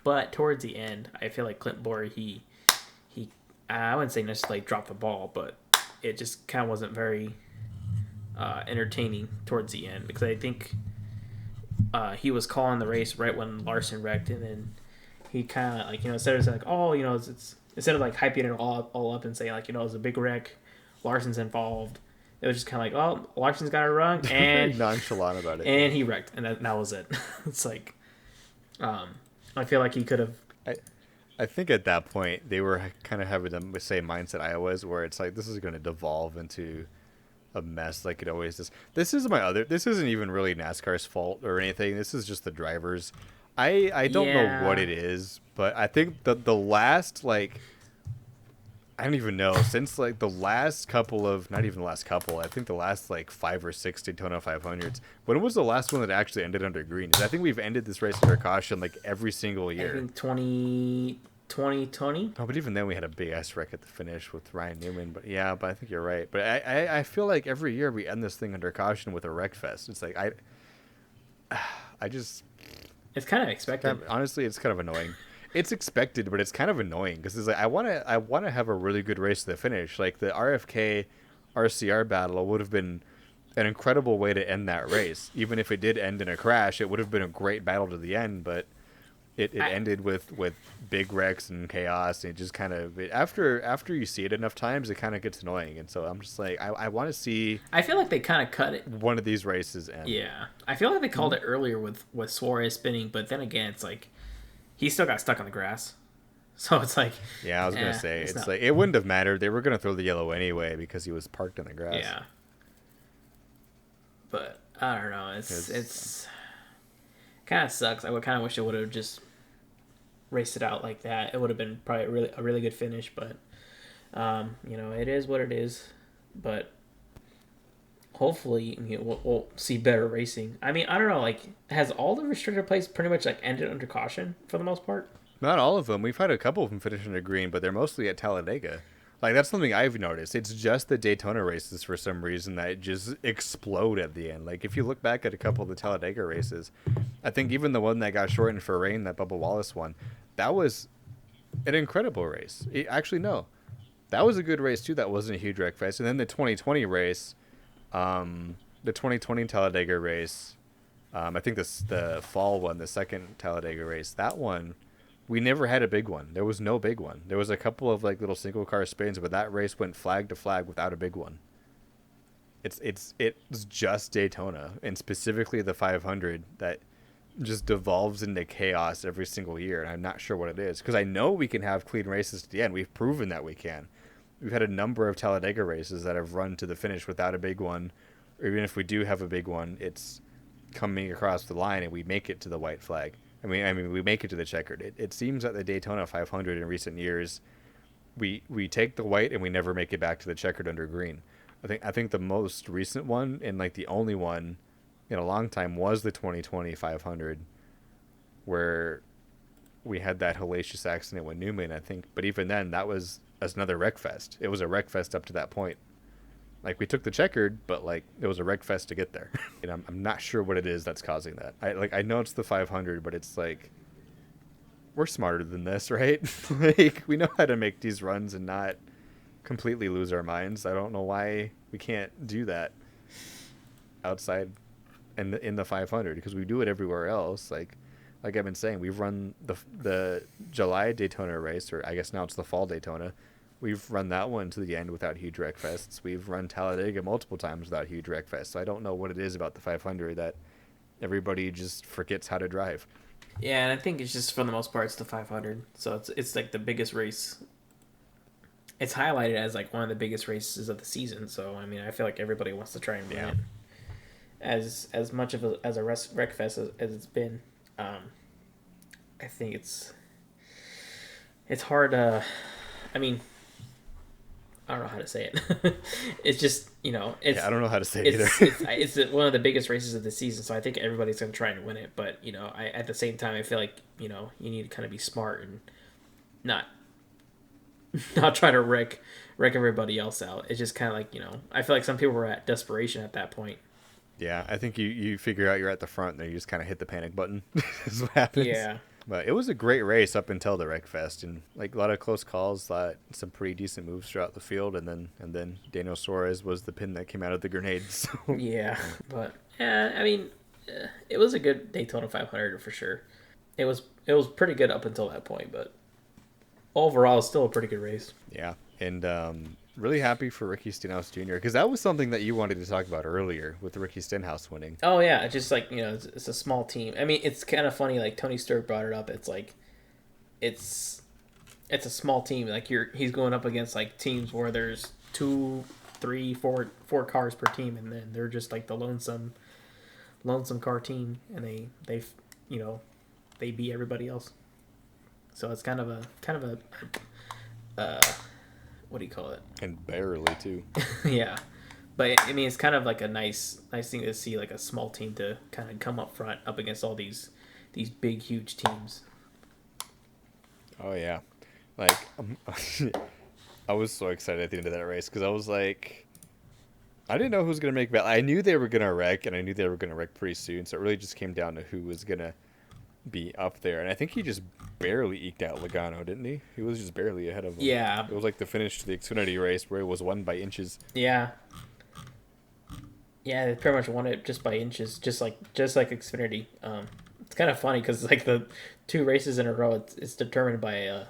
But towards the end, I feel like Clint Boyer, he I wouldn't say necessarily dropped the ball, but it just kind of wasn't very entertaining towards the end, because I think he was calling the race right when Larson wrecked, and then he kind of, like, you know, instead of saying, like, oh, you know, it's instead of, like, hyping it all up and saying, like, you know, it was a big wreck, Larson's involved, it was just kind of like, oh, Larson's got it wrong, and nonchalant about it, and he wrecked, and that was it. It's like, I feel like he could have. I think at that point they were kind of having the same mindset I was, where it's like, this is going to devolve into a mess like it always is. This isn't even really NASCAR's fault or anything. This is just the drivers. I don't know what it is, but I think the last, like, I don't even know, since like the last couple of, not even the last couple, I think the last like 5 or 6 Daytona 500s, when was the last one that actually ended under green? I think we've ended this race under caution like every single year. I think 2020. Oh, but even then we had a big ass wreck at the finish with Ryan Newman. But yeah, but I think you're right. But I feel like every year we end this thing under caution with a wreck fest. It's like I just, it's kind of expected. Honestly, it's kind of annoying. It's expected, but it's kind of annoying because it's like I want to have a really good race to the finish. Like the RFK RCR battle would have been an incredible way to end that race. Even if it did end in a crash, it would have been a great battle to the end. But it ended with big wrecks and chaos. And it just kind of, after you see it enough times, it kind of gets annoying. And so I'm just like, I want to see. I feel like they kind of cut it. One of these races end. Yeah, I feel like they called it earlier with Suarez spinning, but then again, it's like he still got stuck on the grass. So it's like, yeah, I was gonna say it's like it wouldn't have mattered. They were gonna throw the yellow anyway because he was parked in the grass. Yeah. But I don't know. It's kind of sucks. I would kind of wish it would have just raced it out like that. It would have been probably a really good finish. But it is what it is. But hopefully, we'll see better racing. I mean, I don't know. Like, has all the restrictor plates pretty much like ended under caution for the most part? Not all of them. We've had a couple of them finish under green, but they're mostly at Talladega. Like, that's something I've noticed. It's just the Daytona races for some reason that just explode at the end. Like, if you look back at a couple of the Talladega races, I think even the one that got shortened for rain, that Bubba Wallace won, that was an incredible race. Actually, no. That was a good race, too. That wasn't a huge wreck fest. And then the 2020 race, the 2020 Talladega race, I think the fall one, the second Talladega race, that one, we never had a big one. There was no big one. There was a couple of like little single car spins, but that race went flag to flag without a big one. It's just Daytona, and specifically the 500 that just devolves into chaos every single year, and I'm not sure what it is, because I know we can have clean races at the end. We've proven that we can. We've had a number of Talladega races that have run to the finish without a big one, or even if we do have a big one, it's coming across the line and we make it to the white flag. I mean, we make it to the checkered. It seems that the Daytona 500 in recent years, we take the white and we never make it back to the checkered under green. I think the most recent one, and like the only one in a long time, was the 2020 500, where we had that hellacious accident with Newman, I think. But even then, that was another wreck fest. It was a wreck fest up to that point. Like, we took the checkered, but like it was a wreck fest to get there. And I'm not sure what it is that's causing that. I know it's the 500, but it's like, we're smarter than this, right? Like, we know how to make these runs and not completely lose our minds. I don't know why we can't do that outside in the 500, because we do it everywhere else. Like I've been saying, we've run the July Daytona race, or I guess now it's the fall Daytona. We've run that one to the end without huge wreck fests. We've run Talladega multiple times without huge wreck fests. So I don't know what it is about the 500 that everybody just forgets how to drive. Yeah, and I think it's just, for the most part, it's the 500. So it's like the biggest race. It's highlighted as like one of the biggest races of the season. So I mean, I feel like everybody wants to try and win it. As much of a wreck fest as it's been, I think it's hard. I mean, I don't know how to say it. It's just, I don't know how to say it either. It's one of the biggest races of the season, so I think everybody's going to try and win it. But, at the same time, I feel like, you need to kind of be smart and not try to wreck everybody else out. It's just kind of like, I feel like some people were at desperation at that point. Yeah, I think you figure out you're at the front and then you just kind of hit the panic button. Is what happens. Yeah. But it was a great race up until the wreck fest, and like a lot of close calls, some pretty decent moves throughout the field, and then Daniel Suarez was the pin that came out of the grenade. So. Yeah, but I mean, it was a good Daytona 500 for sure. It was pretty good up until that point, but overall, it's still a pretty good race. Yeah, and really happy for Ricky Stenhouse Jr. because that was something that you wanted to talk about earlier with Ricky Stenhouse winning. Oh yeah, it's just like, it's a small team. I mean, it's kind of funny. Like Tony Stewart brought it up. It's like, it's a small team. Like he's going up against like teams where there's two four cars per team, and then they're just like the lonesome car team, and they they beat everybody else. So it's kind of a what do you call it? And barely too. Yeah, but I mean, it's kind of like a nice thing to see, like a small team to kind of come up front up against all these big huge teams. Oh yeah, like I was so excited at the end of that race because I was like, I didn't know who was gonna make. I knew they were gonna wreck, and I knew they were gonna wreck pretty soon. So it really just came down to who was gonna be up there, and I think he just barely eked out Logano, didn't he? He was just barely ahead of him. Yeah, it was like the finish to the Xfinity race where it was won by inches. Yeah, they pretty much won it just by inches, just like Xfinity. It's kind of funny because like the 2 races in a row, it's determined by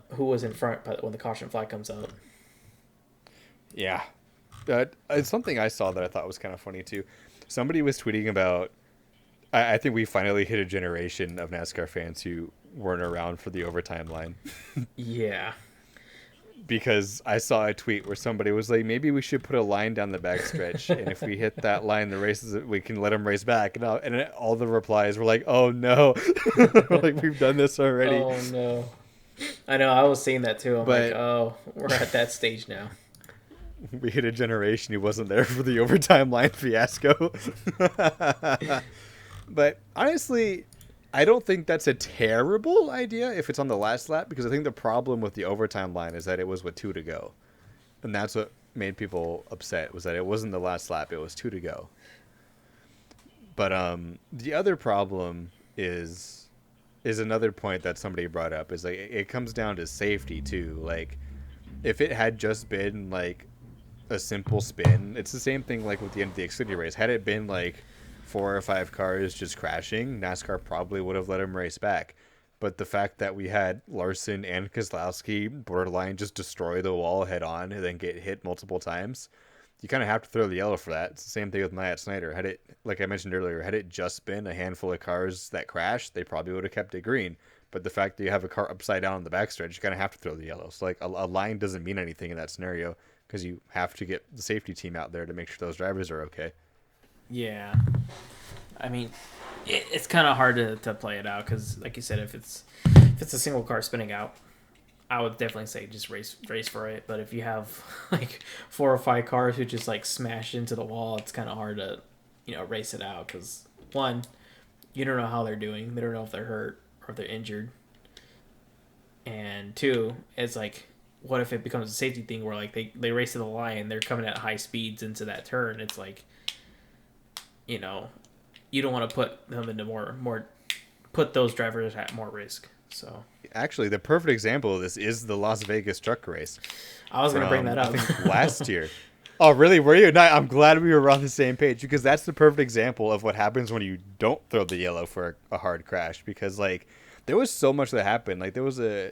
who was in front when the caution flag comes out. Yeah, it's something I saw that I thought was kind of funny too. Somebody was tweeting about. I think we finally hit a generation of NASCAR fans who weren't around for the overtime line. Yeah. Because I saw a tweet where somebody was like, maybe we should put a line down the backstretch, and if we hit that line, the races we can let them race back. And all the replies were like, "Oh no, like we've done this already." Oh no, I know. I was seeing that too. I'm like, oh, we're at that stage now. We hit a generation who wasn't there for the overtime line fiasco. But honestly, I don't think that's a terrible idea if it's on the last lap, because I think the problem with the overtime line is that it was with 2 to go. And that's what made people upset, was that it wasn't the last lap, it was 2 to go. But the other problem is another point that somebody brought up, is like it comes down to safety too. Like if it had just been like a simple spin, it's the same thing like with the end of the Xfinity race. Had it been like 4 or 5 cars just crashing, NASCAR probably would have let him race back. But the fact that we had Larson and Keselowski borderline just destroy the wall head on and then get hit multiple times, you kind of have to throw the yellow for that. It's the same thing with Snider. Had it, like I mentioned earlier, had it just been a handful of cars that crashed, they probably would have kept it green. But the fact that you have a car upside down on the backstretch, you kind of have to throw the yellow. So like a line doesn't mean anything in that scenario, because you have to get the safety team out there to make sure those drivers are okay. Yeah, I mean, it's kind of hard to play it out, because, like you said, if it's a single car spinning out, I would definitely say just race for it. But if you have like 4 or 5 cars who just like smash into the wall, it's kind of hard to race it out, because 1, you don't know how they're doing, they don't know if they're hurt or if they're injured, and 2, it's like, what if it becomes a safety thing where like they race to the line, they're coming at high speeds into that turn, it's like, you don't want to put them into put those drivers at more risk. So actually, the perfect example of this is the Las Vegas truck race. I was going to bring that up. I think last year. Oh, really? Were you? No, I'm glad we were on the same page, because that's the perfect example of what happens when you don't throw the yellow for a hard crash. Because like there was so much that happened. Like there was a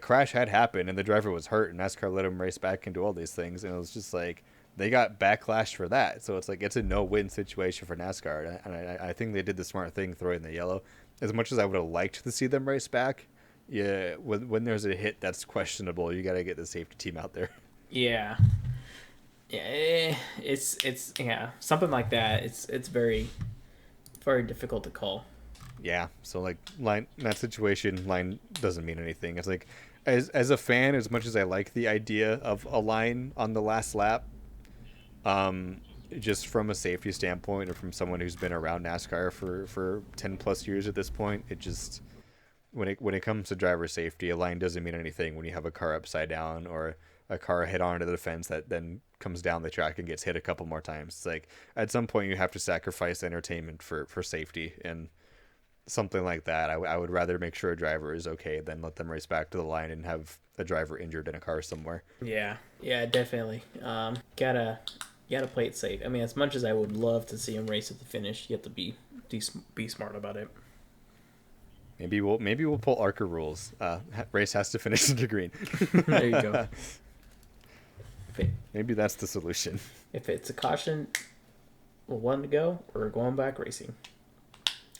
crash had happened and the driver was hurt, and NASCAR let him race back and do all these things, and it was just like they got backlash for that. So it's like it's a no-win situation for NASCAR, and I think they did the smart thing throwing the yellow. As much as I would have liked to see them race back, yeah, when there's a hit that's questionable, you got to get the safety team out there. Yeah, it's something like that. It's very, very difficult to call. Yeah, so like line in that situation, line doesn't mean anything. It's like as a fan, as much as I like the idea of a line on the last lap, just from a safety standpoint, or from someone who's been around NASCAR for 10 plus years at this point, it just when it comes to driver safety, a line doesn't mean anything when you have a car upside down or a car hit onto the fence that then comes down the track and gets hit a couple more times. It's like at some point you have to sacrifice entertainment for safety, and something like that, I would rather make sure a driver is okay than let them race back to the line and have a driver injured in a car somewhere. Yeah, definitely. Gotta play it safe. I mean, as much as I would love to see him race at the finish, you have to be smart about it. Maybe we'll pull ARCA rules. Race has to finish in the green. There you go. Maybe that's the solution. If it's a caution, 1 to go, we're going back racing.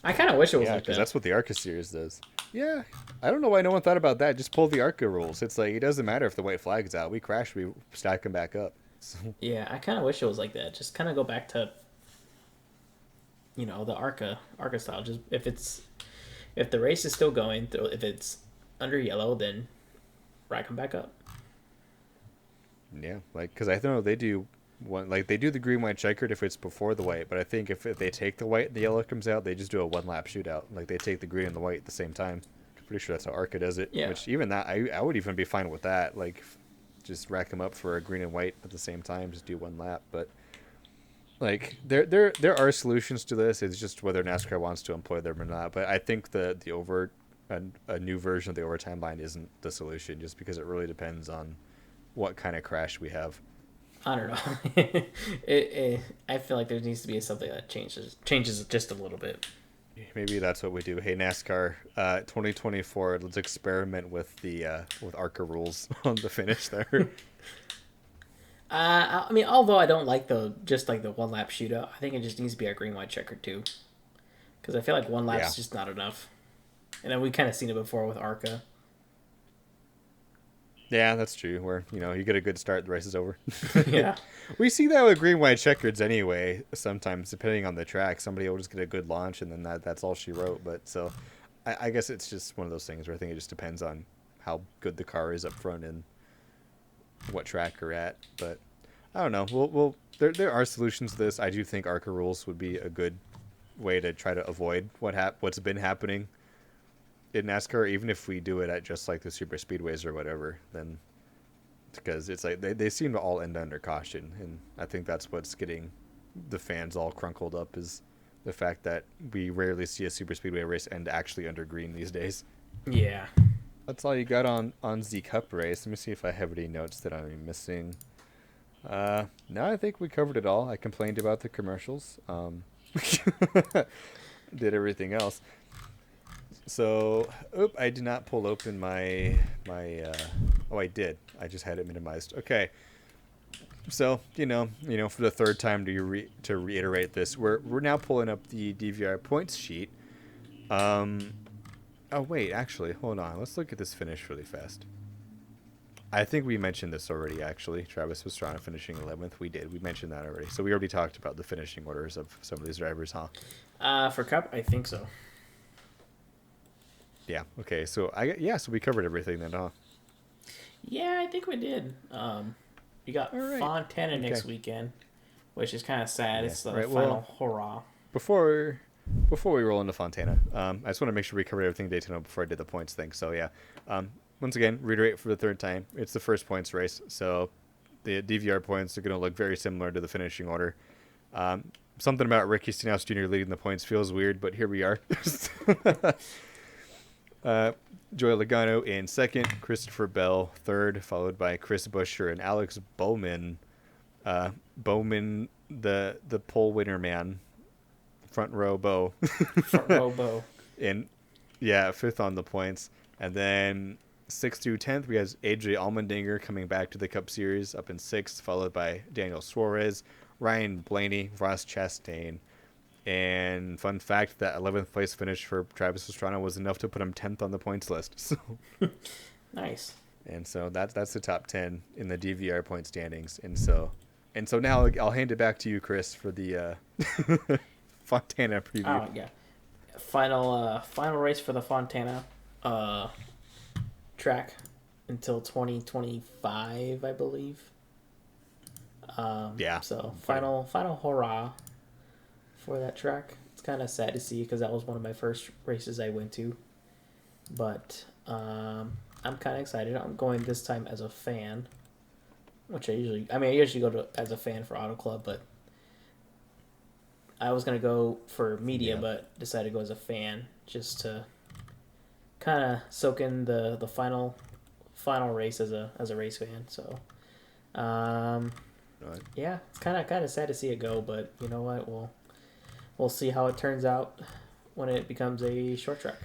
I kind of wish it was like that. Because that's what the ARCA series does. Yeah, I don't know why no one thought about that. Just pull the ARCA rules. It's like it doesn't matter if the white flag's out. We crash, we stack them back up. So, Yeah, I kind of wish it was like that. Just kind of go back to, the ARCA style. Just if the race is still going, if it's under yellow, then rack them back up. yeah, like because I know they do one like they do the green white checkered if it's before the white, but I think if they take the white and the yellow comes out, they just do a 1-lap shootout. Like they take the green and the white at the same time. I'm pretty sure that's how ARCA does it. Yeah. Which even that I would even be fine with that. Like just rack them up for a green and white at the same time. Just do 1 lap, but. Like there are solutions to this. It's just whether NASCAR wants to employ them or not. But I think the a new version of the overtime line isn't the solution, just because it really depends on what kind of crash we have. I don't know. I feel like there needs to be something that changes just a little bit. Maybe that's what we do. Hey NASCAR, 2024. Let's experiment with the with ARCA rules on the finish there. I mean, although I don't like the 1-lap shootout, I think it just needs to be a green white checker too, because I feel like 1 lap's just not enough. And then we kind of seen it before with ARCA. Yeah, that's true. Where you get a good start, the race is over. Yeah, we see that with green white checkers anyway. Sometimes, depending on the track, somebody will just get a good launch, and then that's all she wrote. But so, I guess it's just one of those things where I think it just depends on how good the car is up front and what track you're at. But I don't know. We'll there are solutions to this. I do think ARCA rules would be a good way to try to avoid what's been happening in NASCAR, even if we do it at just like the super speedways or whatever. Then because it's like they seem to all end under caution, and I think that's what's getting the fans all crunkled up, is the fact that we rarely see a super speedway race end actually under green these days. yeah. That's all you got on the Cup race. Let me see if I have any notes that I'm missing. No, I think we covered it all. I complained about the commercials. Did everything else. So, I did not pull open my oh, I did. I just had it minimized. Okay. So, for the third time to reiterate this, we're now pulling up the DVR points sheet. Oh, wait, actually, hold on. Let's look at this finish really fast. I think we mentioned this already, actually. Travis Pastrana finishing 11th. We did. We mentioned that already. So we already talked about the finishing orders of some of these drivers, huh? For Cup, I think so. Yeah, okay. So, so we covered everything then, huh? Yeah, I think we did. We got right. Fontana next weekend, which is kind of sad. Yeah. It's the Right, final hurrah. Before we roll into Fontana, I just want to make sure we covered everything Daytona before I did the points thing. So, yeah. Once again, reiterate for the third time, it's the first points race. So, the DVR points are going to look very similar to the finishing order. Something about Ricky Stenhouse Jr. leading the points feels weird, but here we are. Joey Logano in second, Christopher Bell third, followed by Chris Buescher and Alex Bowman. Bowman, the pole winner man, front row Bo. Front row Bo. And fifth on the points. And then 6th through 10th, we have AJ Allmendinger coming back to the Cup Series up in 6th, followed by Daniel Suarez, Ryan Blaney, Ross Chastain. And fun fact, that 11th place finish for Travis Pastrana was enough to put him 10th on the points list. So Nice. And so that's the top 10 in the DVR point standings. And so now I'll hand it back to you, Chris, for the Fontana preview. Oh yeah. Final race for the Fontana track until 2025, I believe. Yeah. So final hurrah for that track. It's kind of sad to see because that was one of my first races I went to, but I'm kind of excited. I'm going this time as a fan, which I usually go to as a fan for Auto Club, but I was gonna go for media, but decided to go as a fan just to kind of soak in the final race as a race fan. So, yeah, it's kind of sad to see it go, but you know what? We'll see how it turns out when it becomes a short track.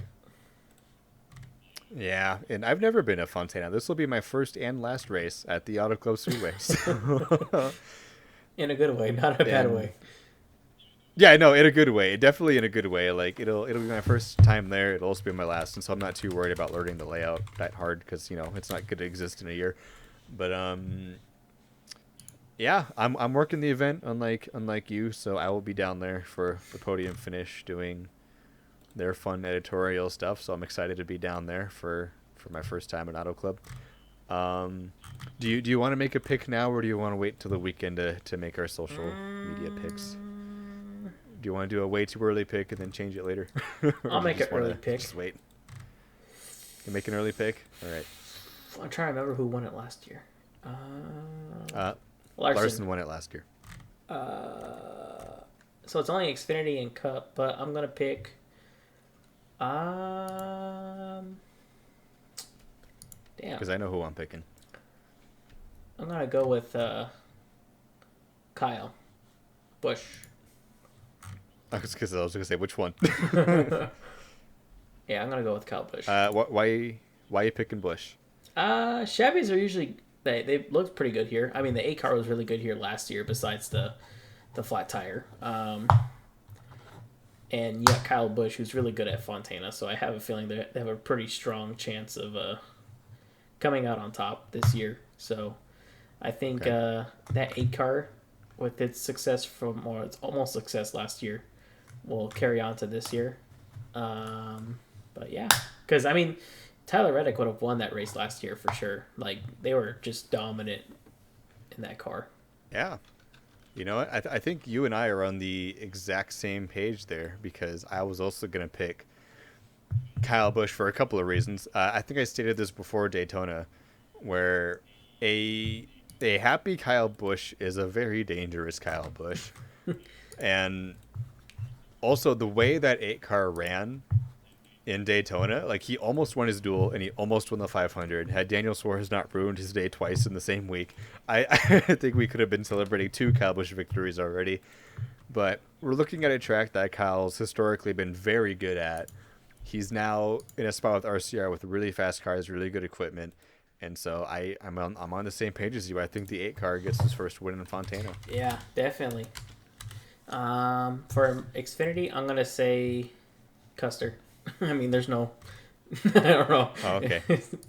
Yeah, and I've never been a Fontana. This will be my first and last race at the Auto Club Speedway. So. In a good way, not a bad way. Yeah, no, in a good way. Definitely in a good way. Like it'll be my first time there. It'll also be my last, and so I'm not too worried about learning the layout that hard because it's not going to exist in a year. But yeah, I'm working the event unlike you, so I will be down there for the podium finish doing their fun editorial stuff. So I'm excited to be down there for my first time at Auto Club. Do you want to make a pick now, or do you want to wait till the weekend to make our social media picks? Do you want to do a way too early pick and then change it later? I'll make an early pick. Just wait. You make an early pick? All right. I'm trying to remember who won it last year. Larson won it last year. So it's only Xfinity and Cup, but I'm gonna pick. Damn. Because I know who I'm picking. I'm gonna go with Kyle Busch. I was gonna say which one. Yeah, I'm gonna go with Kyle Busch. Why are you picking Busch? Chevys are usually they look pretty good here. I mean, the A car was really good here last year, besides the flat tire. And you got Kyle Busch, who's really good at Fontana, so I have a feeling they have a pretty strong chance of coming out on top this year. So I think that 8 car, with its success or its almost success last year, will carry on to this year. But yeah, because I mean, Tyler Reddick would have won that race last year for sure. Like, they were just dominant in that car. Yeah. You know what? I think you and I are on the exact same page there, because I was also going to pick Kyle Busch for a couple of reasons. I think I stated this before Daytona, where a happy Kyle Busch is a very dangerous Kyle Busch. And also the way that 8 car ran in Daytona, like, he almost won his duel and he almost won the 500. Had Daniel Suarez not ruined his day twice in the same week, I think we could have been celebrating 2 Kyle Busch victories already. But we're looking at a track that Kyle's historically been very good at. He's now in a spot with RCR with really fast cars, really good equipment. And so I'm on the same page as you. I think the 8 car gets his first win in Fontana. Yeah, definitely. For Xfinity, I'm gonna say Custer. I mean, there's no. I don't know. Oh, okay.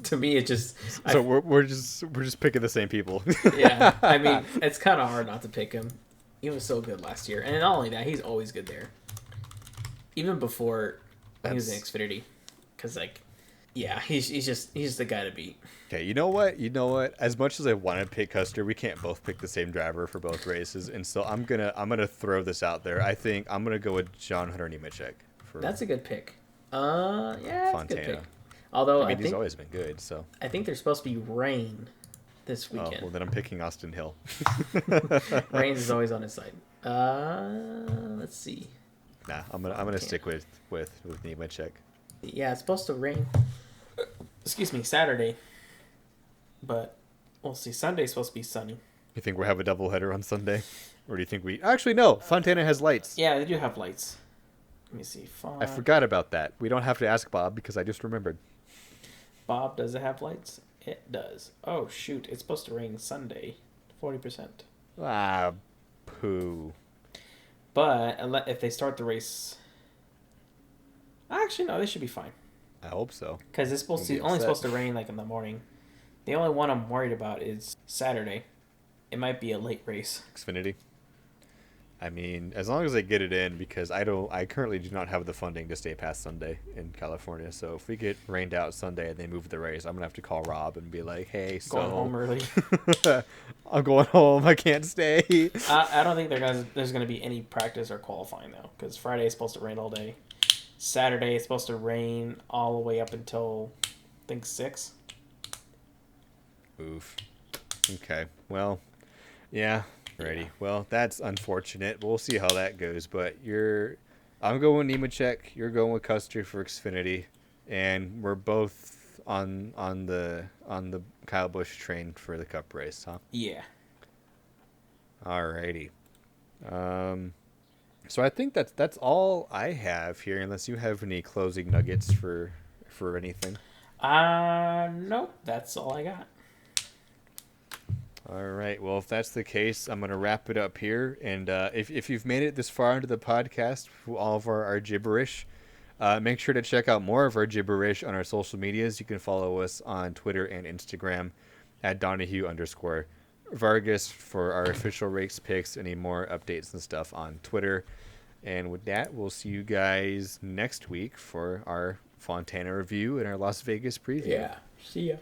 To me, it just. So we're just picking the same people. Yeah, I mean, it's kind of hard not to pick him. He was so good last year, and not only that, he's always good there. Even before he was in Xfinity, because yeah, he's just the guy to beat. Okay, you know what? As much as I want to pick Custer, we can't both pick the same driver for both races, and so I'm gonna throw this out there. I think I'm gonna go with John Hunter Nemechek. That's a good pick. Yeah, that's Fontana. a good pick. Although I think he's always been good. So I think there's supposed to be rain this weekend. Oh, well, then I'm picking Austin Hill. Rain is always on his side. Let's see. Nah, I'm gonna stick with Nemechek. Yeah, it's supposed to rain. Excuse me, Saturday. But we'll see. Sunday's supposed to be sunny. You think we'll have a doubleheader on Sunday, or do you think we actually no? Fontana has lights. Yeah, they do have lights. Let me see. I forgot about that. We don't have to ask Bob because I just remembered. Bob, does it have lights? It does. Oh, shoot. It's supposed to rain Sunday. 40%. Ah, poo. But if they start the race... Actually, no, they should be fine. I hope so. Because it's only supposed to rain in the morning. The only one I'm worried about is Saturday. It might be a late race. Xfinity. I mean, as long as they get it in, because I currently do not have the funding to stay past Sunday in California. So if we get rained out Sunday and they move the race, I'm gonna have to call Rob and be like, "Hey, going home early. I'm going home. I can't stay." I don't think there's gonna be any practice or qualifying though, because Friday is supposed to rain all day. Saturday is supposed to rain all the way up until I think 6. Oof. Okay. Well, yeah. Ready. Well, that's unfortunate. We'll see how that goes. But I'm going with Nemechek. You're going with Custer for Xfinity, and we're both on the Kyle Busch train for the Cup race, huh? Yeah. Alrighty. So I think that's all I have here, unless you have any closing nuggets for anything. Nope. That's all I got. All right. Well, if that's the case, I'm going to wrap it up here. And if you've made it this far into the podcast, all of our gibberish, make sure to check out more of our gibberish on our social medias. You can follow us on Twitter and Instagram at Donahue_Vargas for our official race picks, any more updates and stuff on Twitter. And with that, we'll see you guys next week for our Fontana review and our Las Vegas preview. Yeah. See ya.